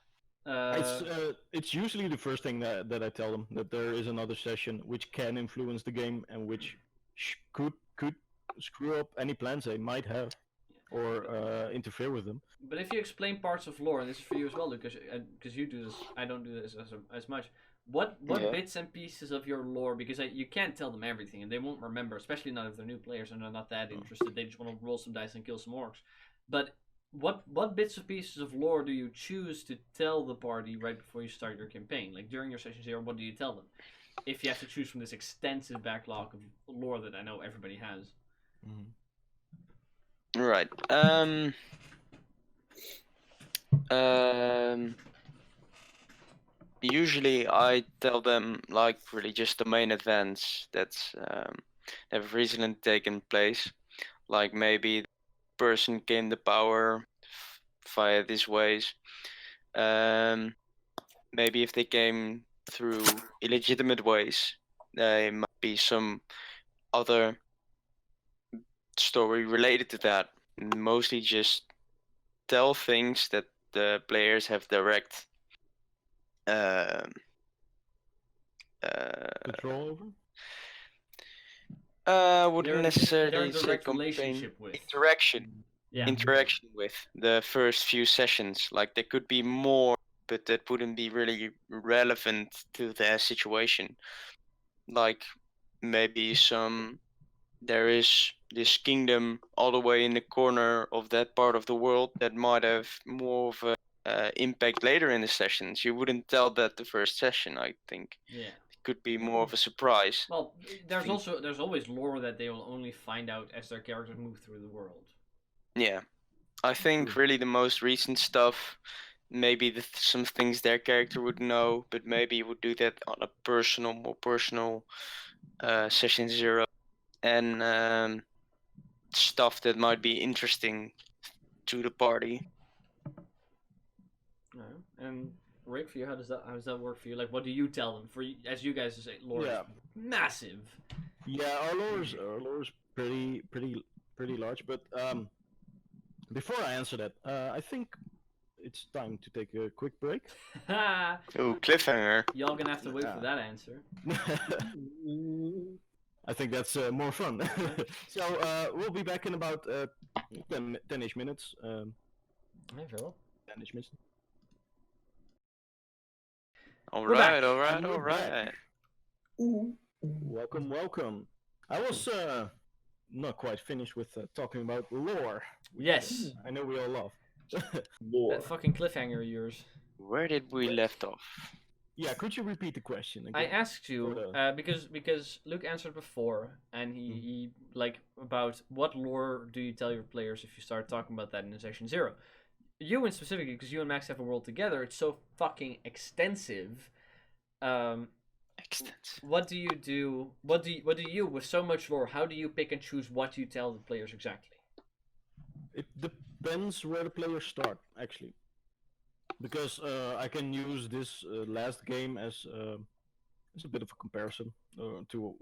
It's usually the first thing that I tell them, that there is another session which can influence the game and which could screw up any plans they might have or interfere with them. But if you explain parts of lore, and this is for you as well, Lucas, because you do this, I don't do this as much. What Yeah. bits and pieces of your lore? Because you can't tell them everything, and they won't remember, especially not if they're new players and they're not that interested. They just want to roll some dice and kill some orcs. But what bits of pieces of lore do you choose to tell the party right before you start your campaign? Like during your session 0, what do you tell them? If you have to choose from this extensive backlog of lore that I know everybody has. Right. Usually I tell them like really just the main events that's have recently taken place. Like maybe the person gained the power via these ways. Maybe if they came through illegitimate ways, there might be some other story related to that. Mostly just tell things that the players have direct um, Control over? wouldn't necessarily they're in say direct campaign relationship with. Yeah. interaction with the first few sessions. Like there could be more, but that wouldn't be really relevant to their situation. Like maybe there is this kingdom all the way in the corner of that part of the world that might have more of a impact later in the sessions. You wouldn't tell that the first session, I think. Yeah. It could be more of a surprise. Well, there's always lore that they will only find out as their characters move through the world. Yeah. I think really the most recent stuff, maybe some things their character would know, but maybe you would do that on a more personal session 0, and stuff that might be interesting to the party. And Rick, for you, how does that work for you? Like, what do you tell them? As you guys say, lore is massive. Yeah, our lore's pretty large. But before I answer that, I think it's time to take a quick break. Oh, cliffhanger! Y'all gonna have to wait for that answer. I think that's more fun. So we'll be back in about 10-ish minutes. Hey, Phil. 10-ish minutes. All We're right, back, all right, and all we're right. Welcome. I was not quite finished with talking about lore. Which, Yes. I know we all love. That fucking cliffhanger of yours. Where did we left off? Yeah, could you repeat the question again? I asked you because Luke answered before, and he like about what lore do you tell your players if you start talking about that in session 0. You in specifically, because you and Max have a world together, it's so fucking extensive. Extensive. What do you do? What do you with so much lore? How do you pick and choose what you tell the players exactly? It depends where the players start, actually. Because I can use this last game as a bit of a comparison to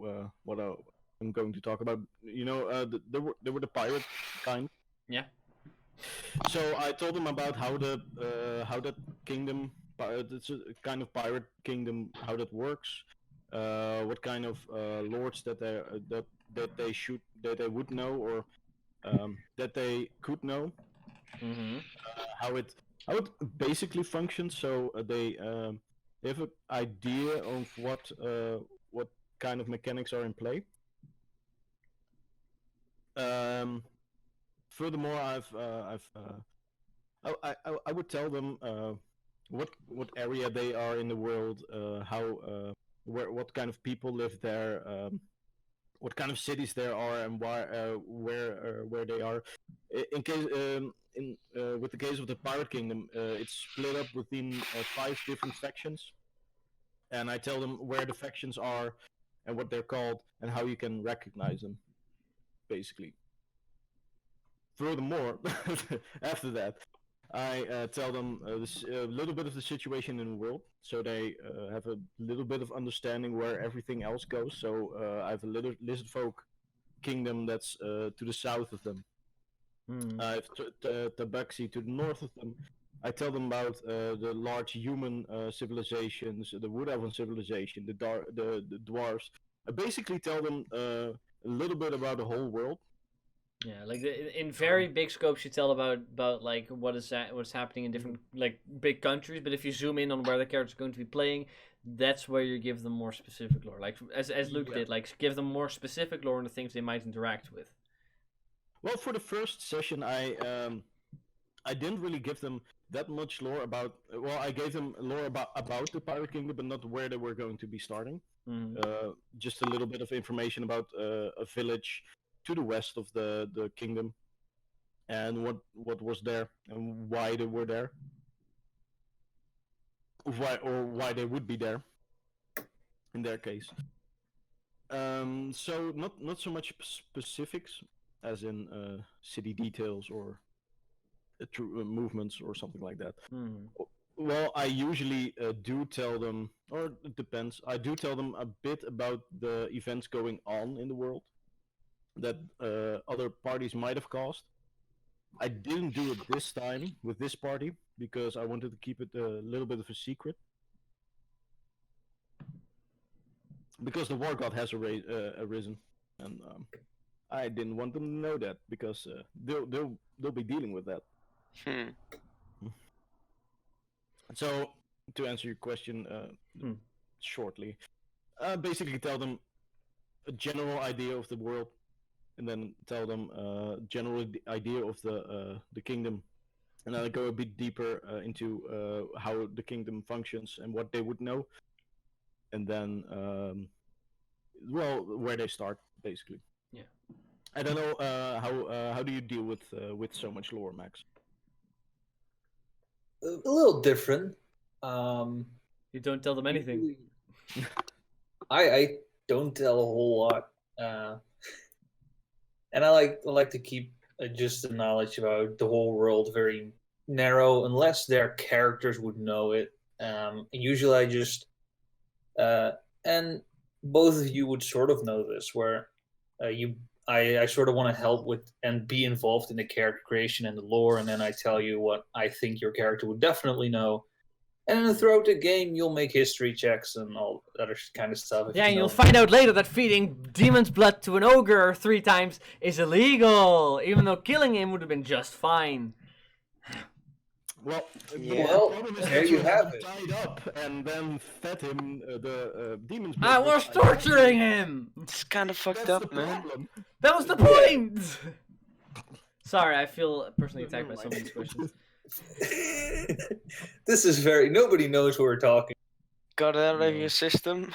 what I'm going to talk about. You know, there were the pirate kind. Yeah. So I told them about how that kingdom, it's a kind of pirate kingdom, how that works, what kind of lords that they would know, or that they could know, how it basically functions. So they have an idea of what kind of mechanics are in play. Furthermore, I would tell them what area they are in the world, what kind of people live there, what kind of cities there are, and where they are. In case with the case of the Pirate Kingdom, it's split up within 5 different factions, and I tell them where the factions are and what they're called and how you can recognize them, basically. Furthermore, after that, I tell them a little bit of the situation in the world, so they have a little bit of understanding where everything else goes. So I have a little lizard folk kingdom that's to the south of them. I have Tabaxi to the north of them. I tell them about the large human civilizations, the wood elven civilization, the dwarves. I basically tell them a little bit about the whole world. Yeah, like in very big scopes, you tell about like what's happening in different like big countries. But if you zoom in on where the characters are going to be playing, that's where you give them more specific lore. Like as Luke did, like give them more specific lore on the things they might interact with. Well, for the first session, I I didn't really give them that much lore about. Well, I gave them lore about the Pirate Kingdom, but not where they were going to be starting. Just a little bit of information about a village to the west of the kingdom, and what was there and why they were there, why they would be there. In their case, so not so much specifics, as in city details or movements or something like that. Well, I usually do tell them, or it depends. I do tell them a bit about the events going on in the world that other parties might have caused. I didn't do it this time with this party because I wanted to keep it a little bit of a secret. Because the war god has arisen, and I didn't want them to know that because they'll be dealing with that. So, to answer your question shortly, basically tell them a general idea of the world, and then tell them general idea of the kingdom, and then I go a bit deeper into how the kingdom functions and what they would know, and then well, where they start basically. Yeah. I don't know how do you deal with so much lore, Max? A little different. You don't tell them anything. I don't tell a whole lot, and I like to keep just the knowledge about the whole world very narrow, unless their characters would know it. Usually, I just and both of you would sort of know this, where I sort of want to help with and be involved in the character creation and the lore, and then I tell you what I think your character would definitely know. And then throughout the game, you'll make history checks and all other kind of stuff. Yeah, and you'll find out later that feeding demon's blood to an ogre 3 times is illegal, even though killing him would have been just fine. Well, well, there you have it. Tied up and then fed him the demon's blood. I was torturing him! It's kind of fucked That's up, the man. problem. That was the point! Sorry, I feel personally attacked by some of these questions. This is nobody knows who we're talking. Got it out of your system?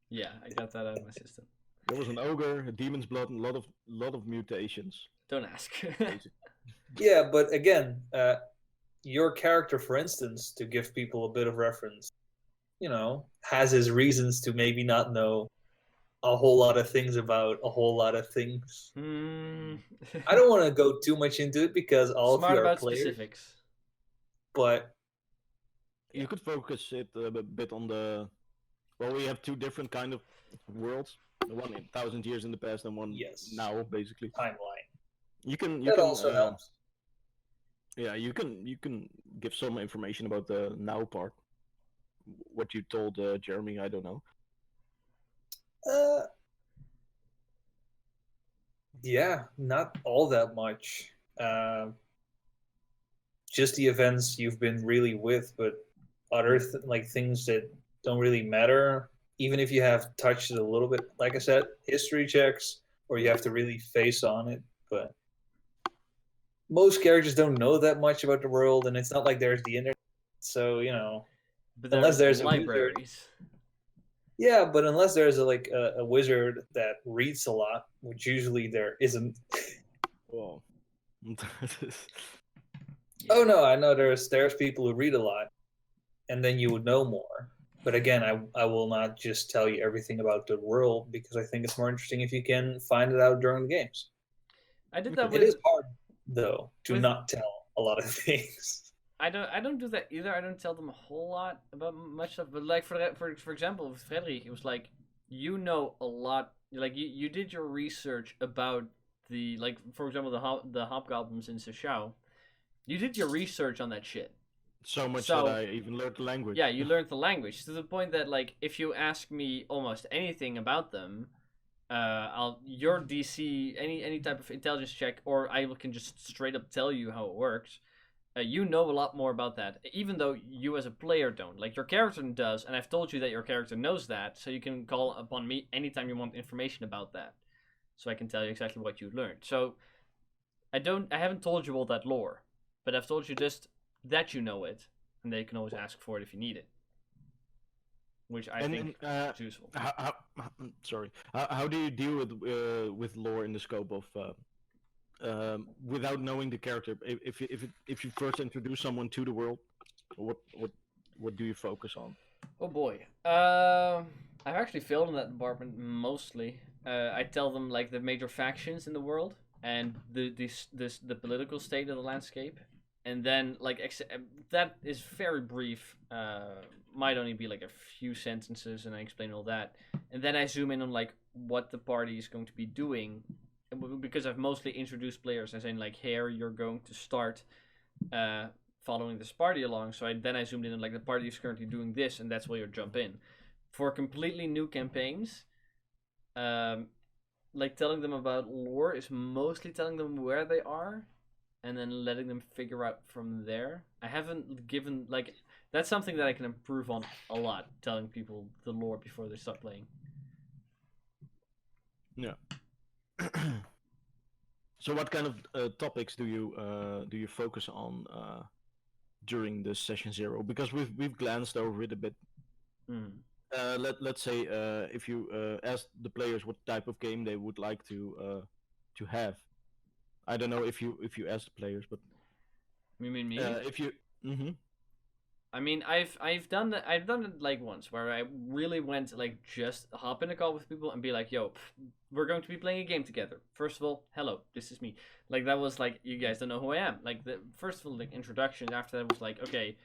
Yeah, I got that out of my system. There was an ogre, a demon's blood, and a lot of mutations. Don't ask. Yeah, but again, your character, for instance, to give people a bit of reference, has his reasons to maybe not know a whole lot of things about a whole lot of things. I don't want to go too much into it because all Smart of you are about players. specifics. But you could focus it a bit on the. Well, we have 2 different kind of worlds. One 1,000 years in the past and one now, basically. Timeline. You can also helps. Yeah, you can give some information about the now part. What you told Jeremy, I don't know. Yeah, not all that much. Just the events you've been really with, but other things that don't really matter. Even if you have touched it a little bit, like I said, history checks, or you have to really face on it. But most characters don't know that much about the world, and it's not like there's the internet. So But unless there's libraries. Yeah, but unless there's a wizard that reads a lot, which usually there isn't. Well, Oh no, I know there's people who read a lot, and then you would know more. But again, I will not just tell you everything about the world because I think it's more interesting if you can find it out during the games. I did that It is hard though to not tell a lot of things. I don't do that either. I don't tell them a whole lot about much stuff. But like for example, with Frederick, it was like a lot. Like you did your research about for example the hobgoblins in Seshao. You did your research on that shit. So much that I even learned the language. Yeah, you learned the language to the point that if you ask me almost anything about them, your DC any type of intelligence check, or I can just straight up tell you how it works. You know a lot more about that, even though you as a player don't. Your character does, and I've told you that your character knows that, so you can call upon me anytime you want information about that. So I can tell you exactly what you learned. So I haven't told you all that lore. but I've told you just that you know it, and they can always ask for it if you need it, which I think is useful. Sorry. How do you deal with lore in the scope of without knowing the character? If you first introduce someone to the world, what do you focus on? Oh boy. I've actually failed in that department mostly. I tell them like the major factions in the world and the political state of the landscape, and then like that is very brief. Might only be like a few sentences, and I explain all that, and then I zoom in on like what the party is going to be doing, because I've mostly introduced players. I saying like, here you're going to start. Following this party along. So I zoomed in on like the party is currently doing this, and that's where you jump in. For completely new campaigns, like telling them about lore is mostly telling them where they are, and then letting them figure out from there. I haven't given like that's something that I can improve on a lot. Telling people the lore before they start playing. Yeah. So what kind of topics do you focus on during the session 0? Because we've glanced over it a bit. Let's say if you ask the players what type of game they would like to have. I don't know if you ask the players, but You mean me? if you. Mm-hmm. I mean, I've done it like once where I really went like just hop in a call with people and be like, yo, we're going to be playing a game together. First of all, hello, this is me. Like that was like, you guys don't know who I am. Like the first of all, like introduction. After that was like, okay,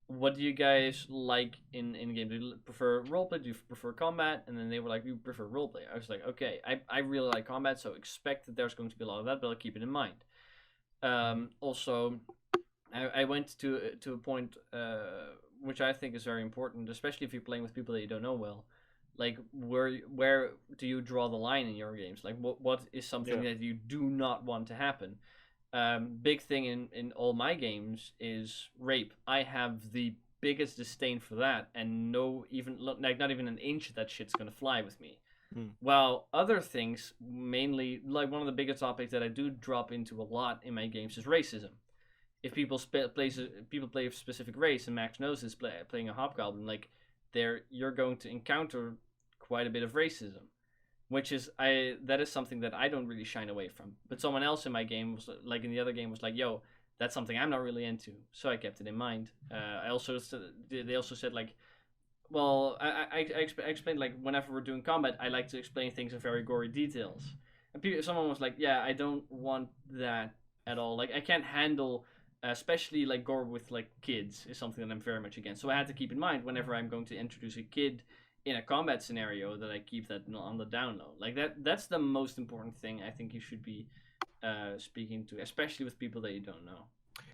what do you guys like in game? Do you prefer roleplay? Do you prefer combat? And then they were like, we prefer roleplay. I was like, okay, I really like combat, so expect that there's going to be a lot of that, but I'll keep it in mind. Also, I went to a point which I think is very important, especially if you're playing with people that you don't know well. Like where do you draw the line in your games? Like what is something that you do not want to happen? Big thing in all my games is rape. I have the biggest disdain for that, and not even an inch of that shit's gonna fly with me. While other things, mainly like one of the biggest topics that I do drop into a lot in my games is racism. If people play a specific race, and Max knows this playing a hobgoblin, like you're going to encounter quite a bit of racism, which is that is something that I don't really shine away from. But someone else in my game was like in the other game was like, yo, that's something I'm not really into, so I kept it in mind. They also said like, well, I explained like whenever we're doing combat, I like to explain things in very gory details, and someone was like, yeah, I don't want that at all. Like I can't handle. Especially like gore with like kids is something that I'm very much against. So I had to keep in mind whenever I'm going to introduce a kid in a combat scenario that I keep that on the down low. Like that's the most important thing I think you should be speaking to, especially with people that you don't know.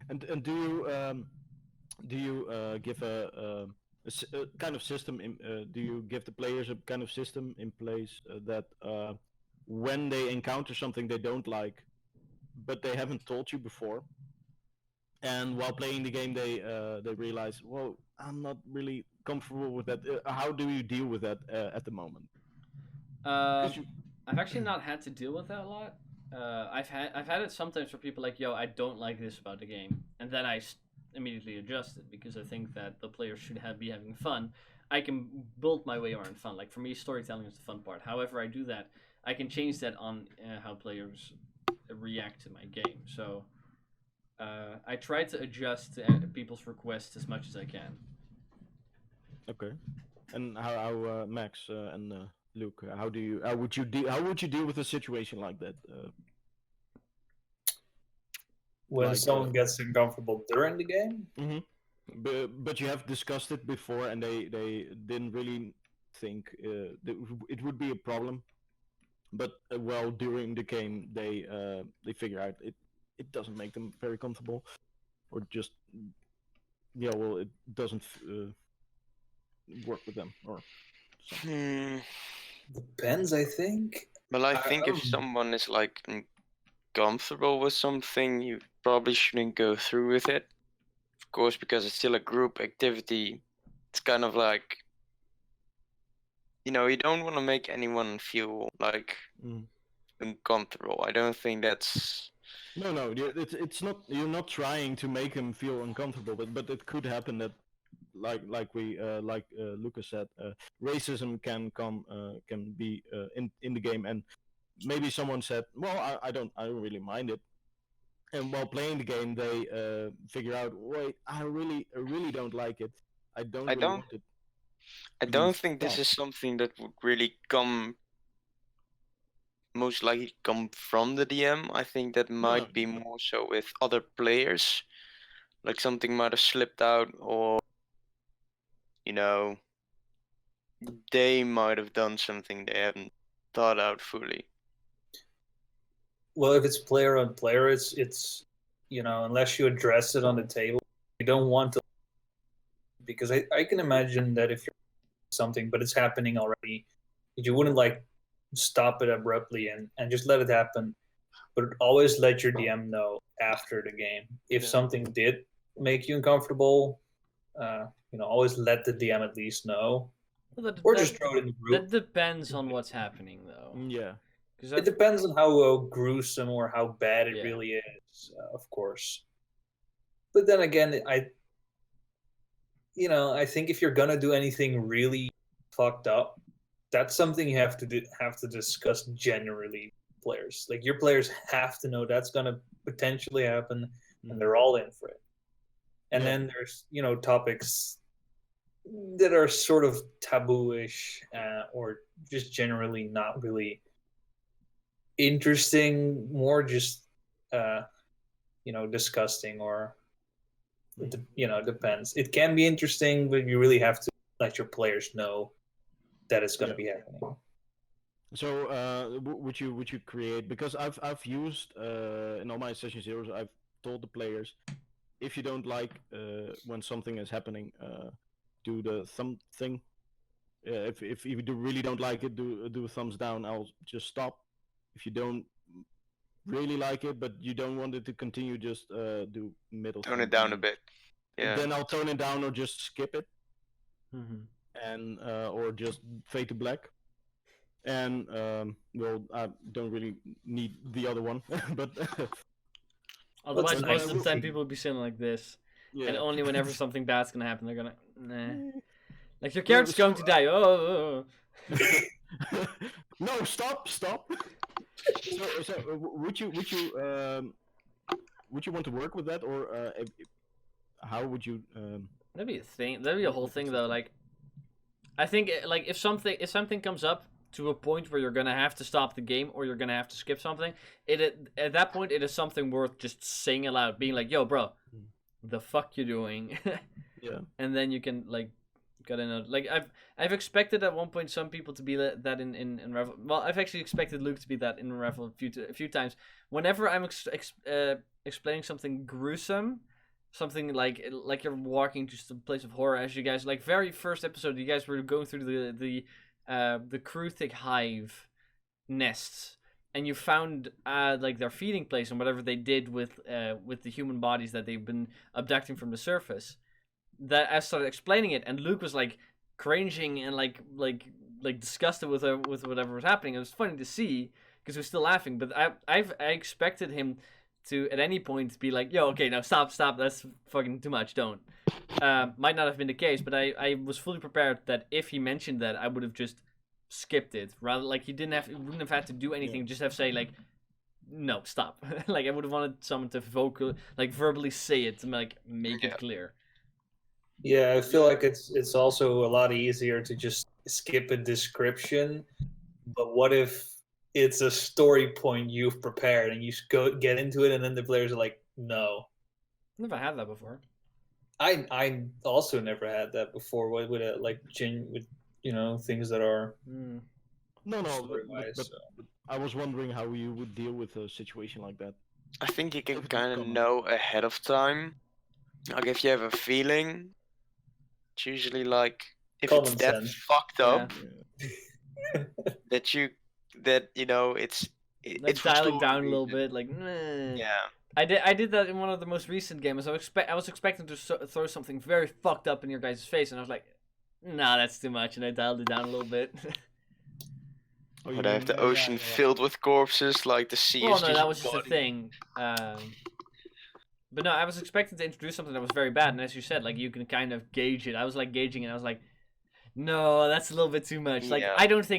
And do you give a kind of system? Do you give the players a kind of system in place that when they encounter something they don't like, but they haven't told you before, and while playing the game they realize, well, I'm not really comfortable with that. How do you deal with that at the moment? I've actually not had to deal with that a lot. I've had it sometimes for people like, yo, I don't like this about the game, and then I immediately adjust it because I think that the players should be having fun. I can build my way around fun. Like for me, storytelling is the fun part. However, I do that, I can change that on how players react to my game. So I try to adjust to people's requests as much as I can. Okay. And how Max and Luke, how would you deal with a situation like that? When someone gets uncomfortable during the game? Mm-hmm. But you have discussed it before, and they didn't really think it would be a problem. But well, during the game, they figure out it doesn't make them very comfortable, or just it doesn't work with them, or something. Depends, I think. Well, I think if someone is like uncomfortable with something, you probably shouldn't go through with it. Of course, because it's still a group activity. It's kind of like, you don't want to make anyone feel like uncomfortable. I don't think that's No, it's not. You're not trying to make him feel uncomfortable, but it could happen that, like Lucas said, racism can be in the game, and maybe someone said, well, I don't really mind it, and while playing the game, they figure out, wait, I really don't like it. I don't I really don't want it I to be don't think this is stopped. something that would really come most likely come from the DM. I think that No, might be more so with other players. Like something might have slipped out, or you know, they might have done something they haven't thought out fully. Well, if it's player on player, it's unless you address it on the table, you don't want to, because I can imagine that if you're something but it's happening already, you wouldn't like stop it abruptly and just let it happen, but always let your DM know after the game if Yeah. something did make you uncomfortable. Always let the DM at least know, Well, or just throw it in the group. that depends on what's happening, though. yeah, Because It depends on how gruesome or how bad it Yeah. really is, of course. But then again, I think if you're gonna do anything really fucked up, that's something you have to discuss generally with players. Like your players have to know that's gonna potentially happen, and they're all in for it. And Yeah. then there's topics that are sort of taboo-ish, or just generally not really interesting, more just disgusting, or depends. It can be interesting, but you really have to let your players know that it's going to be happening. So, would you create, because I've used in all my session zeros, I've told the players, if you don't like when something is happening, do the thumb thing. If you really don't like it, do a thumbs down. I'll just stop. If you don't really like it, but you don't want it to continue, just do middle Tone thumb. it down a bit. Yeah. Then I'll tone it down or just skip it, Mhm. and or just fade to black. And well, I don't really need the other one, but Otherwise, But, most of the time see. people would be sitting like this, and yeah. only whenever something bad's gonna happen, they're gonna nah. Like your Yeah, character's so, going to die. Oh. no, stop. So would you want to work with that, or how would you? That'd be a thing. That'd be a whole thing, though. Like, I think like if something comes up to a point where you're gonna have to stop the game or you're gonna have to skip something, at that point it is something worth just saying aloud, being like, "Yo, bro, the fuck you doing?" Yeah. And then you can like get in a like I've expected at one point some people to be that in Unravel. Well, I've actually expected Luke to be that in Unravel a few times. Whenever I'm explaining something gruesome, something like you're walking to a place of horror, as you guys like very first episode, you guys were going through the Kruthic hive nests, and you found like their feeding place and whatever they did with the human bodies that they've been abducting from the surface. That I started explaining it, and Luke was like cringing and like disgusted with whatever was happening. It was funny to see because he was still laughing, but I expected him to at any point be like, "Yo, okay, now stop, that's fucking too much, don't." Might not have been the case, but I was fully prepared that if he mentioned that, I would have just skipped it. Rather, like he wouldn't have had to do anything. Yeah. Just have to say like, "No, stop." Like I would have wanted someone to verbally say it to like make Yeah. it clear. Yeah, I feel like it's also a lot easier to just skip a description. But what if it's a story point you've prepared and you go get into it, and then the players are like, "No." Never had that before. I also never had that before. What with it like with things that are Mm. No, story but, wise. but I was wondering how you would deal with a situation like that. I think you can If it would kind of come up. know ahead of time. Like if you have a feeling, it's usually like if it's Common that sense. fucked Yeah. up that it's Like it's for dial it story down a little reason. bit, like nah. Yeah. I did that in one of the most recent games. I was expecting to throw something very fucked up in your guys' face, and I was like, nah, that's too much, and I dialed it down a little bit. Oh, Where you they have mean, the ocean filled with corpses, like the sea Well, is no, just that was just a body. thing. But no, I was expecting to introduce something that was very bad, and as you said, like you can kind of gauge it. I was like gauging it. I was like, no, that's a little bit too much. Like Yeah. I don't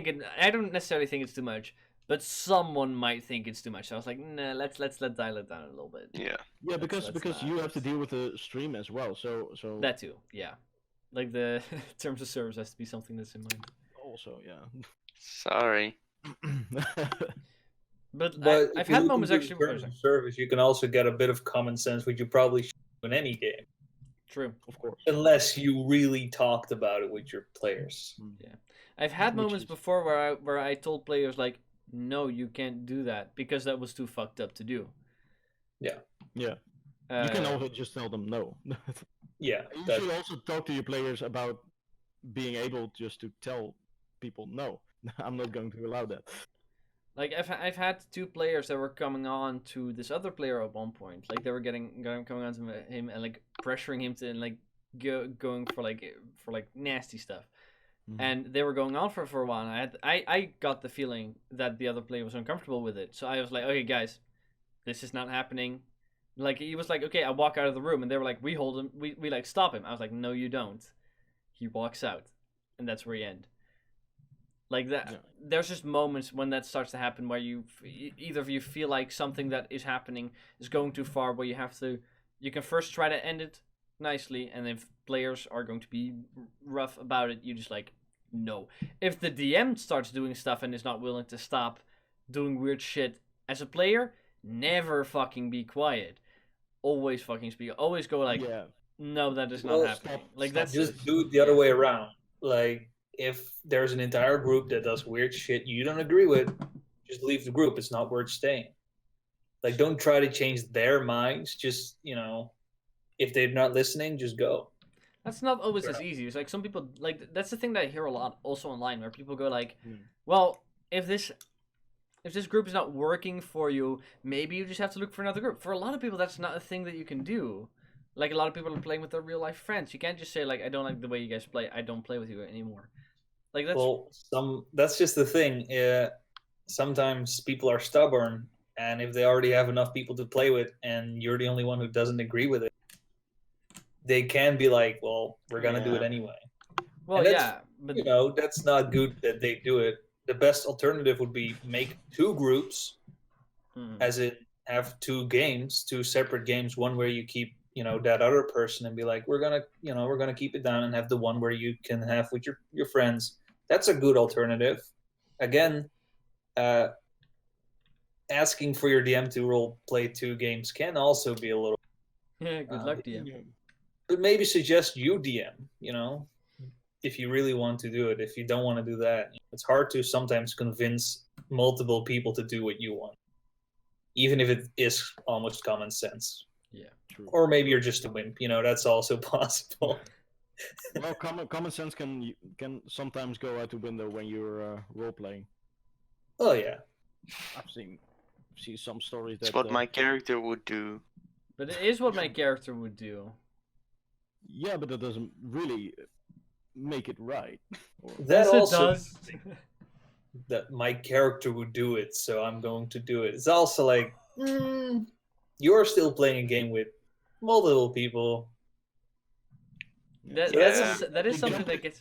necessarily think it's too much, but someone might think it's too much. So I was like, nah, let's dial it down a little bit. Yeah. Yeah, because let's you not- have to deal with the stream as well. So That too, yeah. Like the terms of service has to be something that's in mind. also, yeah. Sorry. But But I've if you had look moments into actually. terms of service, you can also get a bit of common sense, which you probably should do in any game, True. Of course. unless you really talked about it with your players. I've had Which moments is- before where I told players like, no, you can't do that because that was too fucked up to do. Yeah. You Uh, can also just tell them no. Yeah, You that, should also talk to your players about being able just to tell people no. I'm not going to allow that. Like I've had two players that were coming on to this other player at one point. Like they were coming on to him and like pressuring him to and like going for like nasty stuff. Mhm. And they were going on for a while. And I got the feeling that the other player was uncomfortable with it. So I was like, okay, guys, this is not happening. Like he was like, okay, I walk out of the room, and they were like, we hold him, we like stop him. I was like, no, you don't. He walks out, and that's where you end. Like that, Yeah. there's just moments when that starts to happen where either of you feel like something that is happening is going too far, where you can first try to end it nicely, and if players are going to be rough about it, you just like no. If the DM starts doing stuff and is not willing to stop doing weird shit as a player, never fucking be quiet. Always fucking speak. Always go like, yeah. no, that is Well, not happening. Like stop that's just do it the other yeah. way around. Like, if there's an entire group that does weird shit you don't agree with, just leave the group. It's not worth staying. Like, don't try to change their minds. Just, if they're not listening, just go. That's not always Fair as enough. easy. It's like some people like that's the thing that I hear a lot also online where people go like, Hmm. well, if this group is not working for you, maybe you just have to look for another group. For a lot of people, that's not a thing that you can do. Like a lot of people are playing with their real life friends. You can't just say like, I don't like the way you guys play. I don't play with you anymore. Like that's Well, that's just the thing. Sometimes people are stubborn, and if they already have enough people to play with, and you're the only one who doesn't agree with it, they can be like, "Well, we're gonna do it Yeah. anyway." well, and that's- yeah, but That's not good that they do it. The best alternative would be make two groups, Mhm. as in have two separate games. One where you keep that other person and be like, we're gonna keep it down, and have the one where you can have with your friends. That's a good alternative. Again, asking for your DM to role play two games can also be a little. yeah, good luck to you. Yeah. But maybe suggest you DM. If you really want to do it. If you don't want to do that, it's hard to sometimes convince multiple people to do what you want, even if it is almost common sense. True. Or maybe you're just a wimp. That's also possible. Well, common sense can sometimes go out the window when you're role playing. Oh yeah. I've seen some stories that. It's what my character would do. But it is what my character would do. Yeah, but that doesn't really make it right. Or- That Yes, also it does. that my character would do it, so I'm going to do it. It's also like, you're still playing a game with multiple people. That, So that's that is Big something jump. that gets.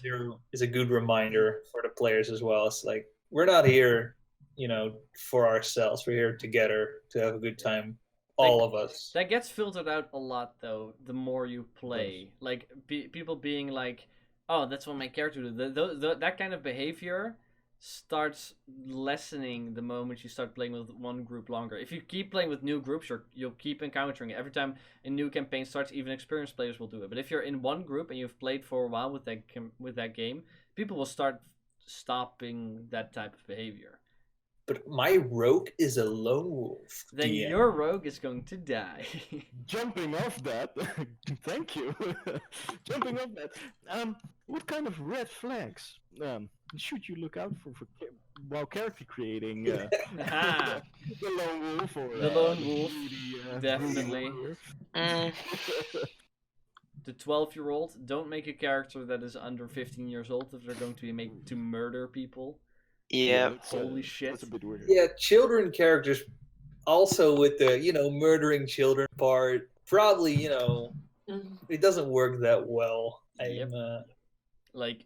is a good reminder for the players as well. It's like, we're not here, for ourselves. We're here together to have a good time. All of us. That gets filtered out a lot, though, the more you play. Like, people being like, oh, that's what my character would do. That kind of behavior starts lessening the moment you start playing with one group longer. If you keep playing with new groups, you'll keep encountering it. Every time a new campaign starts, even experienced players will do it. But if you're in one group and you've played for a while with that game, people will start stopping that type of behavior. But my rogue is a lone wolf. Then DM. your rogue is going to die. Jumping off that, thank you. Jumping off that, what kind of red flags should you look out for while character creating? Ah, The lone wolf or The lone wolf, greedy, definitely. warrior. Mm, the 12-year-old, don't make a character that is under 15 years old if they're going to be made to murder people. Yeah. Holy shit. That's a bit weird. Yeah, children characters also with the murdering children part probably it doesn't work that well. Yep. I'm Like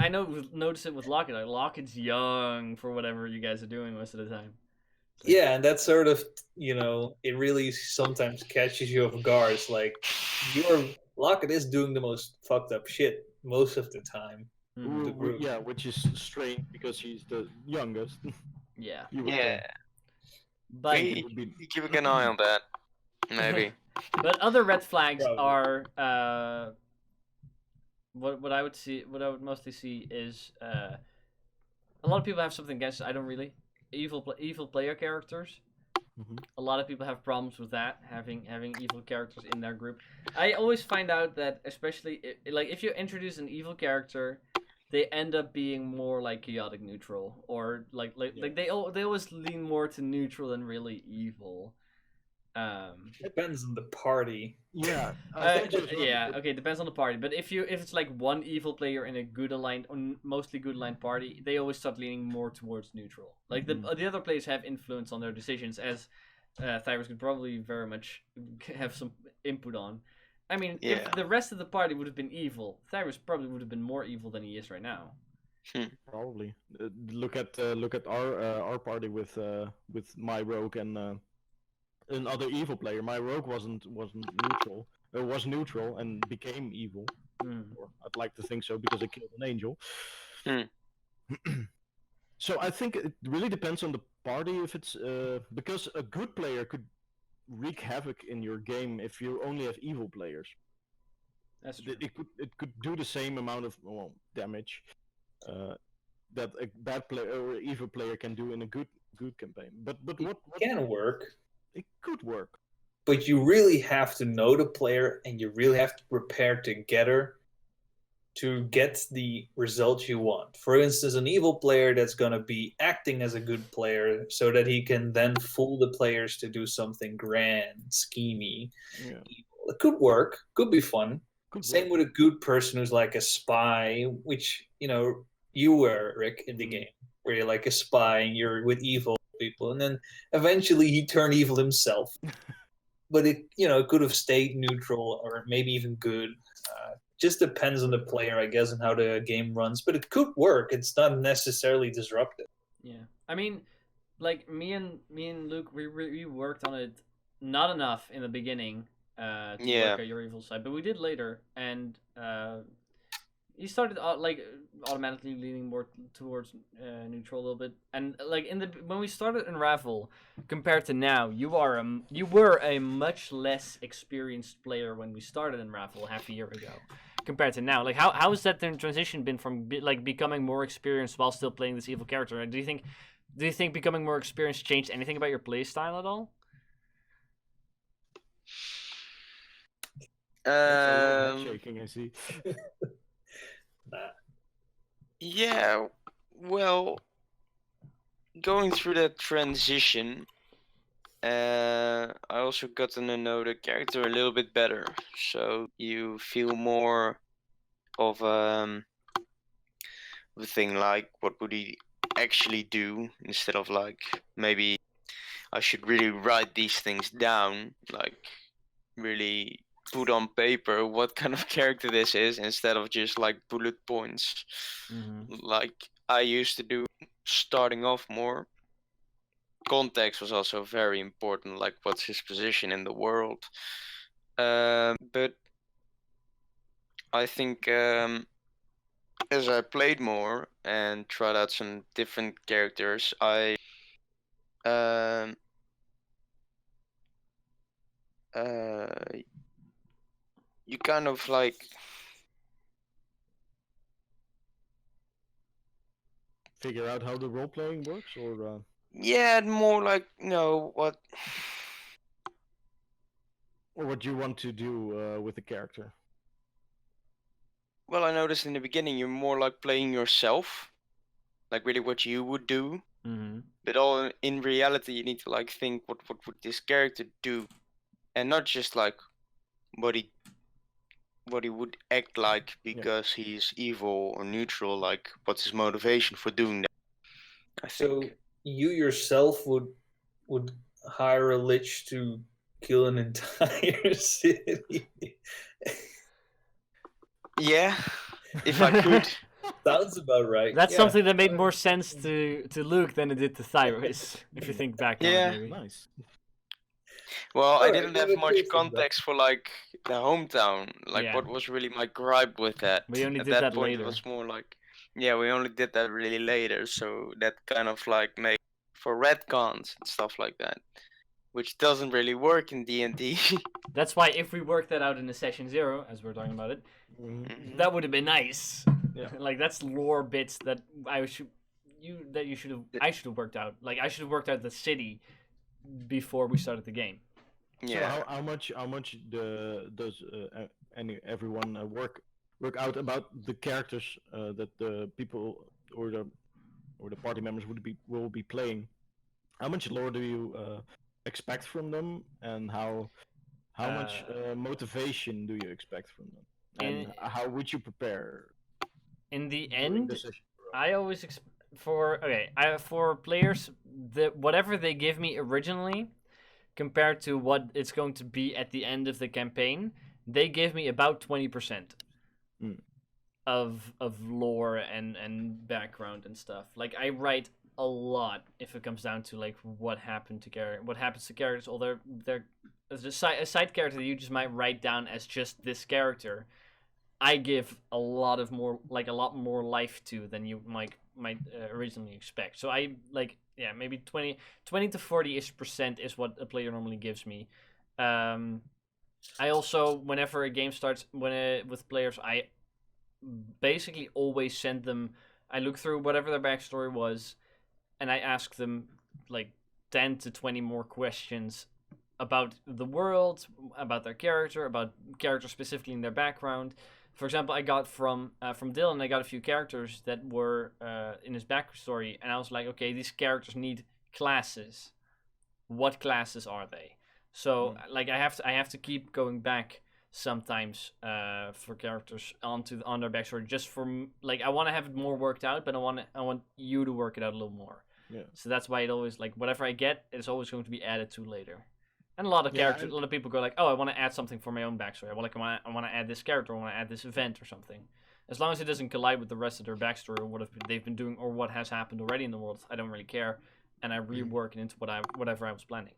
I know we've noticed it with Lockett. Like, Lockett's young for whatever you guys are doing most of the time. It's like, yeah, and that sort of it really sometimes catches you off guard. It's like your Lockett is doing the most fucked up shit most of the time. mhm. The group. Yeah, which is strange because he's the youngest. Yeah, You would Yeah. but think it would be. Keep an eye on that. Maybe. but other red flags Probably. are what I would mostly see is a lot of people have something against it. I don't really evil player characters. Mhm. A lot of people have problems with that, having evil characters in their group. I always find out that, especially like if you introduce an evil character, they end up being more like chaotic neutral, or like they always lean more to neutral than really evil. Depends on the party. Yeah, I think so as well. yeah, okay, depends on the party. But if it's like one evil player in a good aligned, mostly good aligned party, they always start leaning more towards neutral. Like the other players have influence on their decisions, as Thyros could probably very much have some input on. I mean, Yeah. if the rest of the party would have been evil, Thyros probably would have been more evil than he is right now. Probably. Look at our party with my rogue and another evil player. My rogue wasn't neutral. Was neutral and became evil. Or I'd like to think so because I killed an angel. So I think it really depends on the party. If it's because a good player could wreak havoc in your game if you only have evil players. That's true. It could do the same amount of damage that a bad player or evil player can do in a good campaign. But what Can work, it could work. but you really have to know the player and you really have to prepare together to get the results you want. For instance, an evil player that's going to be acting as a good player so that he can then fool the players to do something grand, schemy. Yeah. It could work, could be fun. Could Same work. with a good person who's like a spy, which, you were, Rick, in the game, where you're like a spy and you're with evil people. And then eventually he turned evil himself. But it could have stayed neutral or maybe even good. Just depends on the player, I guess, and how the game runs. But it could work. It's not necessarily disruptive. Yeah, I mean, like me and Luke, we worked on it not enough in the beginning to work at your evil side, but we did later, and he started automatically leaning more towards neutral a little bit. And like when we started Unravel, compared to now, you were a much less experienced player when we started Unravel half a year ago, compared to now. Like how has that transition been from becoming more experienced while still playing this evil character? Do you think becoming more experienced changed anything about your play style at all? That's a lot of head shaking, I see. Yeah, well, going through that transition, I also gotten to know the character a little bit better, so you feel more of a thing like what would he actually do instead of like maybe I should really write these things down, like really put on paper what kind of character this is instead of just like bullet points like I used to do starting off more. Context was also very important, like what's his position in the world. But I think as I played more and tried out some different characters, you kind of like Figure out how the role playing works, or yeah, more like what or what you want to do with the character. well, I noticed in the beginning you're more like playing yourself, like really what you would do. But all in reality, you need to like think what would this character do, and not just like what he would act like because he's evil or neutral. Like what's his motivation for doing that? I So think. you yourself would hire a lich to kill an entire city. Yeah, if I could. Sounds about right. That's yeah. something that made more sense to Luke than it did to Cyrus, if you think back on it, Yeah. maybe. Nice. Well, I Alright, didn't we have have a much taste of that. context for like the hometown. Like Yeah. what was really my gripe with that. We only At did that that point later. it was more like, yeah, we only did that really later, so that kind of like made for retcons and stuff like that, which doesn't really work in D&D. That's why if we worked that out in the session 0, as we're talking about it, Mhm. that would have been nice. Yeah. Like that's lore bits that I should have worked out. Like I should have worked out the city before we started the game. Yeah. So how much does everyone work out about the characters that the people or the party members will be playing? How much lore do you expect from them, and how much motivation do you expect from them, and how would you prepare In the during the end, session? I always for players, whatever they give me originally, compared to what it's going to be at the end of the campaign, they give me about 20% Mm. of lore and background and stuff. Like I write a lot if it comes down to like what happens to characters. All their a side character that you just might write down as just this character. I give a lot more life to than you might originally expect. So I maybe 20 to 40% is what a player normally gives me. I also, whenever a game starts with players, I basically always send them. I look through whatever their backstory was, and I ask them like 10 to 20 more questions about the world, about their character, about characters specifically in their background. For example, I got from Dylan, I got a few characters that were in his backstory, and I was like, okay, these characters need classes. What classes are they? So like I have to keep going back sometimes for characters on their backstory, just for like I want to have it more worked out, but I want you to work it out a little more. Yeah. So that's why it always, like, whatever I get, it's always going to be added to later. And a lot of characters, a lot of people go like, oh, I want to add something for my own backstory. I want to add this character. I want to add this event or something. As long as it doesn't collide with the rest of their backstory or what they've been doing or what has happened already in the world, I don't really care, and I rework it into whatever I was planning.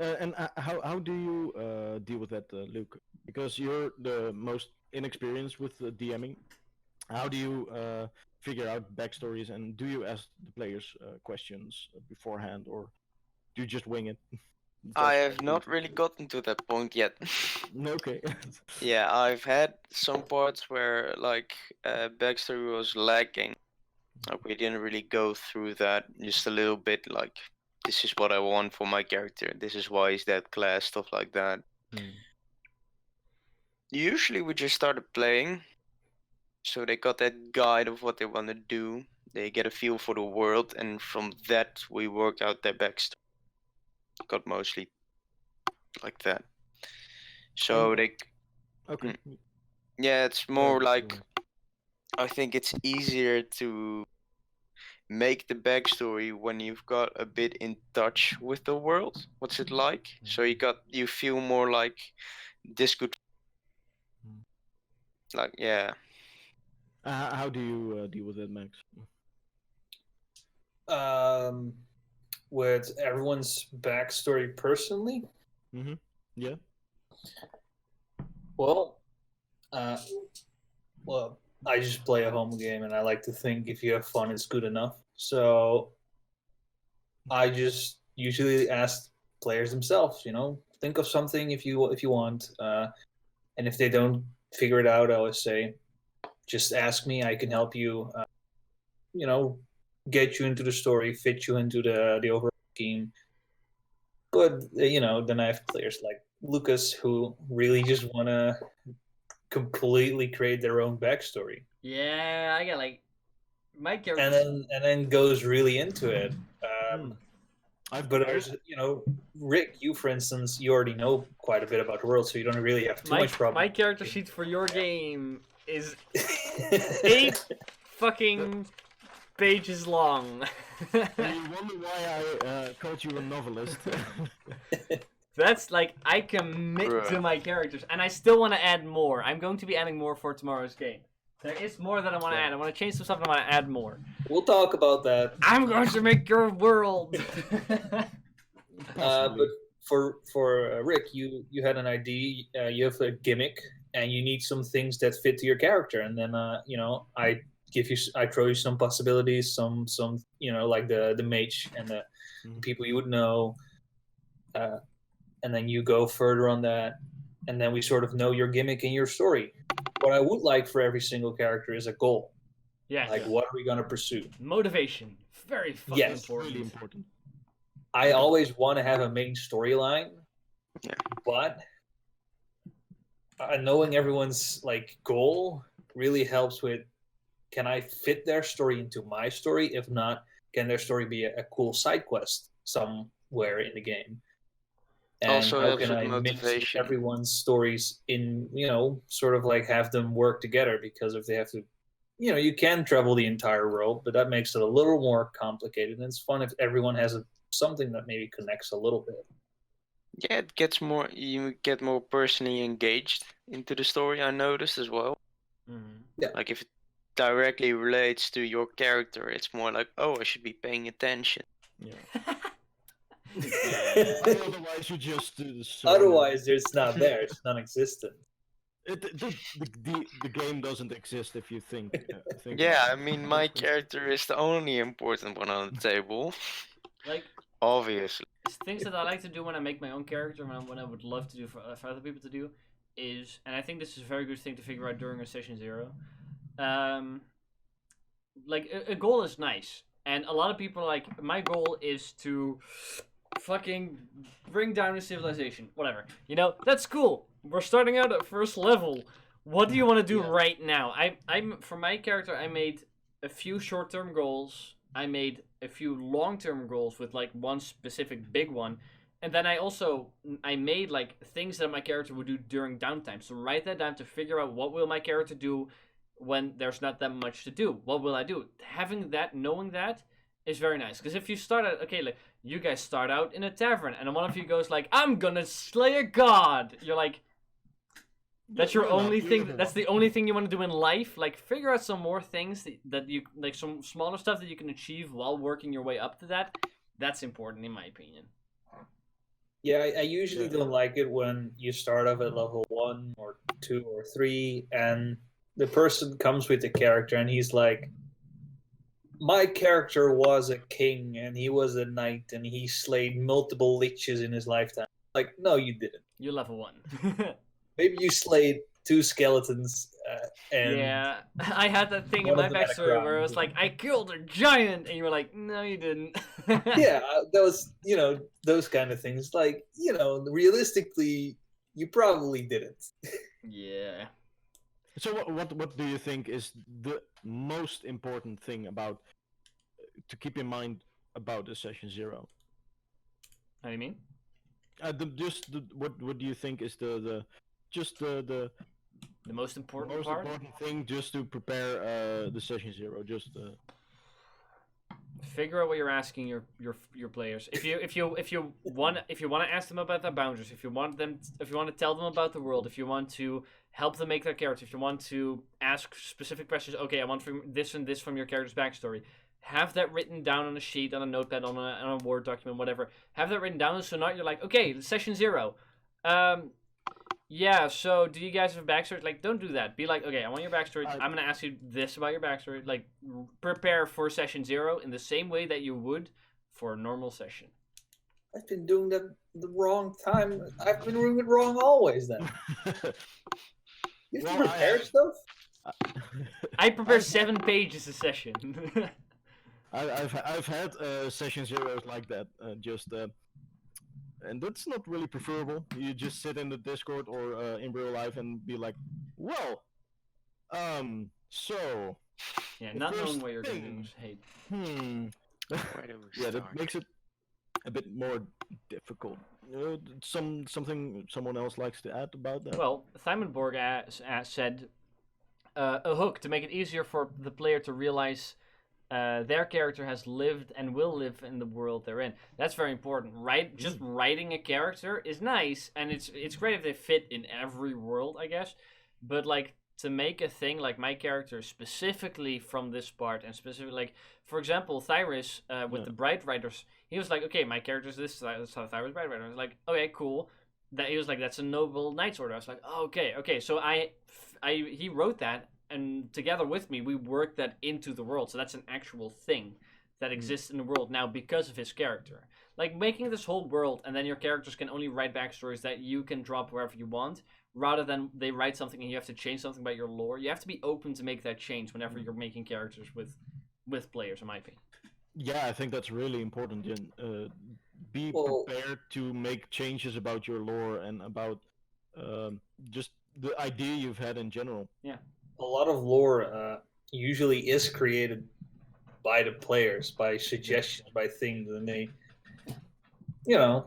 And how do you deal with that, Luke? Because you're the most inexperienced with DMing. How do you figure out backstories, and do you ask the players questions beforehand, or do you just wing it? I have not really gotten to that point yet. Okay. Yeah, I've had some parts where like backstory was lacking. Like we didn't really go through that just a little bit. Like this is what I want for my character. This is why he's that class, stuff like that. Usually we just started playing, so they got that guide of what they want to do. They get a feel for the world, and from that we work out their backstory. Got mostly like that. So they. Okay. Yeah, it's more like I think it's easier to make the backstory when you've got a bit in touch with the world. What's it like? So you feel more like this could, like, yeah. How do you deal with that, Max? With everyone's backstory personally. Mm-hmm. Yeah. Well, I just play a home game, and I like to think if you have fun, it's good enough. So I just usually ask players themselves. Think of something if you want, and if they don't figure it out, I always say, just ask me. I can help you. Get you into the story, fit you into the overall scheme. But then I have players like Lucas who really just want to completely create their own backstory. Yeah, I get like my character, and then goes really into it. But there's, Rick, you for instance, you already know quite a bit about the world, so you don't really have too much problem. My character sheet for your game is 8 fucking pages long. And you wonder why I called you a novelist. That's like, I commit to Bruh. my characters, and I still want to add more. I'm going to be adding more for tomorrow's game. There is more that I want to add. I want to change some stuff and I want to add more. We'll talk about that. I'm going to make your world. But for Rick, you had an idea. You have a gimmick, and you need some things that fit to your character. And then I throw you some possibilities, some like the mage and the people you would know, and then you go further on that, and then we sort of know your gimmick and your story. What I would like for every single character is a goal. Yes. Like, what are we gonna pursue? Motivation. Very fucking Yes. important. Really important. I always want to have a main storyline. Yeah. But knowing everyone's like goal really helps with, can I fit their story into my story? If not, can their story be a cool side quest somewhere in the game? And Also how helps can with I mix motivation. everyone's stories in, sort of like have them work together? Because if they have to, you can travel the entire world, but that makes it a little more complicated. And it's fun if everyone has something that maybe connects a little bit. Yeah, it gets more. You get more personally engaged into the story. I noticed as well. Mhm. Like if it directly relates to your character, it's more like, oh, I should be paying attention. Yeah. Otherwise, you just Otherwise, it's not there. It's non-existent. The game doesn't exist if you think. Yeah, I about it. mean, my character is the only important one on the table. Like, Obviously. things that I like to do when I make my own character, when I would love to do for other people to do, is, and I think this is a very good thing to figure out during a session 0. Like a goal is nice, and a lot of people are like, my goal is to fucking bring down a civilization, whatever. That's cool. We're starting out at first level. What do you want to do right now? I'm for my character, I made a few short-term goals. I made a few long-term goals with like one specific big one, and then I made like things that my character would do during downtime. So write that down to figure out what will my character do when there's not that much to do. What will I do? Having that, knowing that, is very nice. Because if you start out, okay, like you guys start out in a tavern, and one of you goes like, "I'm gonna slay a god," you're like, that's your only thing. That's the only thing you want to do in life. Like, figure out some more things that you like, some smaller stuff that you can achieve while working your way up to that. That's important, in my opinion. Yeah, I usually don't like it when you start off at level 1 or 2 or 3, and the person comes with the character, and he's like, "My character was a king, and he was a knight, and he slayed multiple liches in his lifetime." Like, no, you didn't. You're level 1. Maybe you slayed 2 skeletons. And yeah, I had that thing in one my of them had a backstory where it crown. was like, I killed a giant, and you were like, no, you didn't. yeah, those those kind of things. Like, realistically, you probably didn't. Yeah. So what do you think is the most important thing to keep in mind about the session 0? How do you mean? What do you think is the most important most part? important thing just to prepare the session 0? Just figure out what you're asking your players. If you want to ask them about their boundaries, if you want to tell them about the world, if you want to help them make their character, if you want to ask specific questions, okay, I want this and this from your character's backstory. Have that written down on a sheet, on a notepad, on a Word document, whatever. Have that written down, so now you're like, okay, session 0. Yeah, so do you guys have a backstory? Like, don't do that. Be like, okay, I want your backstory. I'm going to ask you this about your backstory. Like, prepare for session 0 in the same way that you would for a normal session. I've been doing that the wrong time. I've been doing it wrong always then. You have to prepare stuff? I prepare 7 pages a session. I've had session 0s like that. And that's not really preferable. You just sit in the Discord or in real life and be like, well, so. Yeah, not knowing what you're going to do is hate. Yeah, that makes it a bit more difficult. Something someone else likes to add about that? Well, Thimonborg said a hook to make it easier for the player to realize their character has lived and will live in the world they're in. That's very important, right? Just writing a character is nice, and it's great if they fit in every world, I guess. But like to make a thing like my character specifically from this part, and specifically like for example, Thyrus with the Bright Riders, he was like, okay, my character's this, that's how Thyrus Bright Rider. I was like, okay, cool. That he was like, that's a noble knight's order. I was like, oh, okay. So he wrote that, and together with me, we worked that into the world. So that's an actual thing that exists in the world now because of his character. Like making this whole world, and then your characters can only write backstories that you can drop wherever you want, rather than they write something and you have to change something about your lore. You have to be open to make that change whenever you're making characters with players, in my opinion. Yeah, I think that's really important, Jen. Be prepared to make changes about your lore and about just the idea you've had in general. Yeah. A lot of lore usually is created by the players, by suggestions, by things, and they,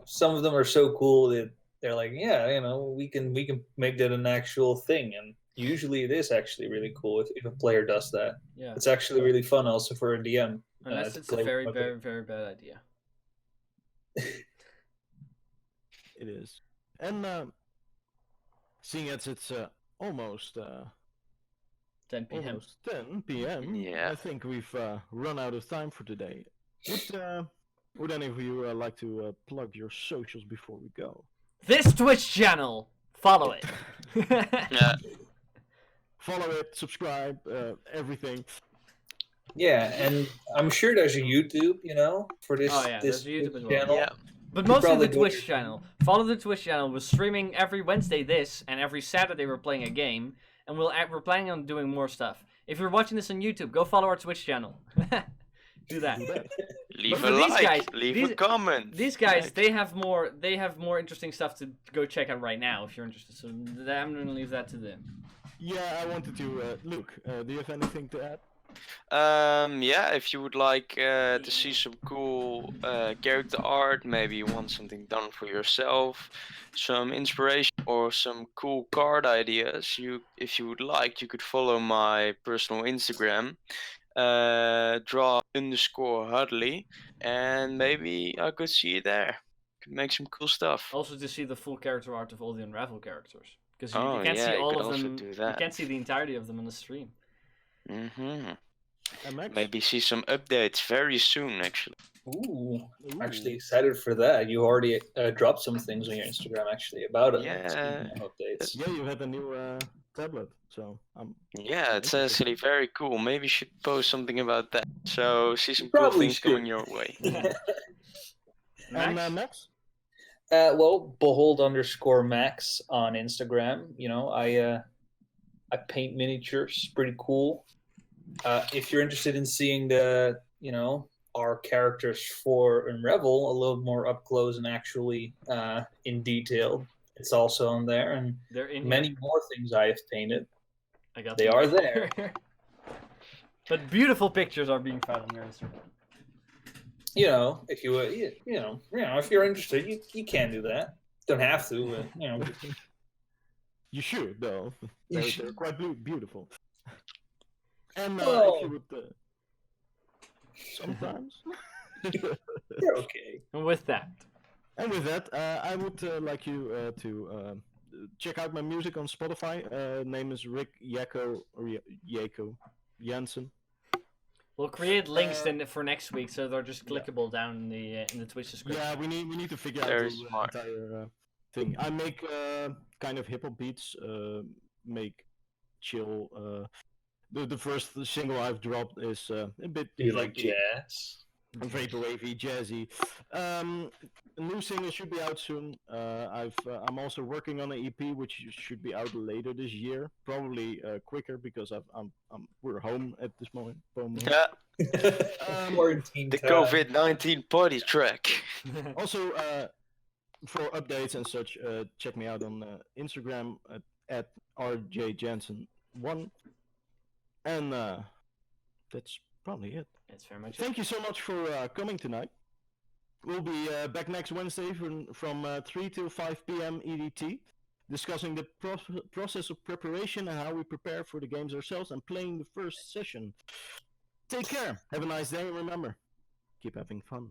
some of them are so cool that they're like, yeah, we can make that an actual thing, and usually it is actually really cool if a player does that. Yeah. It's actually really fun also for a DM. Unless it's a very, very, very bad idea. It is. And seeing as it's almost 10 p.m. Almost 10 p.m. Yeah. I think we've run out of time for today. Would any of you like to plug your socials before we go? This Twitch channel! Follow it! Yeah. Follow it, subscribe, everything. Yeah, and I'm sure there's a YouTube, for this, Oh, yeah, this there's a YouTube as well. channel. Yeah. But mostly probably the do Twitch it. channel. Follow the Twitch channel. We're streaming every Wednesday this, and every Saturday we're playing a game. And we're planning on doing more stuff. If you're watching this on YouTube, go follow our Twitch channel. Do that. Leave But a for these like, guys- leave a comment. These guys, they have more interesting stuff to go check out right now if you're interested. So I'm gonna leave that to them. Yeah, I wanted to. Luke, do you have anything to add? Yeah, if you would like to see some cool character art, maybe you want something done for yourself, some inspiration or some cool card ideas, if you would like, you could follow my personal Instagram, draw_Hudley, and maybe I could see you there. Could make some cool stuff. Also to see the full character art of all the Unravel characters, because Oh, you can't yeah, see you all could of also them. do You that. can't see the entirety of them on the stream. And Max? Maybe see some updates very soon, actually. Ooh, Ooh. actually excited for that. You already dropped some things on your Instagram actually about it. Yeah. Speaking of updates. Yeah, you had a new tablet, so Yeah, it's actually very cool. Maybe you should post something about that. So see some cool Probably things coming should. your way. And Max? Max? Well, behold_Max on Instagram. I paint miniatures, pretty cool. If you're interested in seeing our characters for Unravel a little more up close and actually in detail, it's also on there, and They're in many here. more things I have painted. I got They them. are there. But beautiful pictures are being found on your Instagram. If you if you're interested, you can do that. Don't have to, but You should, though. You They're should. quite beautiful. And Well- if you would, sometimes. You're okay. And with that, And with that, I would like you to check out my music on Spotify. Name is Rick Yako Jansen. we'll create links then for next week, so they're just clickable down in the Twitch description. Yeah, we need to figure out Very the smart. entire thing. I make kind of hip hop beats. Make chill. The first single I've dropped is a bit Do you like jazz? vaporwavy, jazzy. A new single should be out soon. I'm also working on an EP which should be out later this year, probably quicker because we're home at this moment. Yeah, Quarantine the time. COVID-19 party track. Also, for updates and such, check me out on Instagram at rjjansen1, and that's probably it. That's very much it. Thank you so much for coming tonight. We'll be back next Wednesday from 3 till 5 p.m. EDT, discussing the process of preparation and how we prepare for the games ourselves and playing the first session. Take care. Have a nice day. And remember, keep having fun.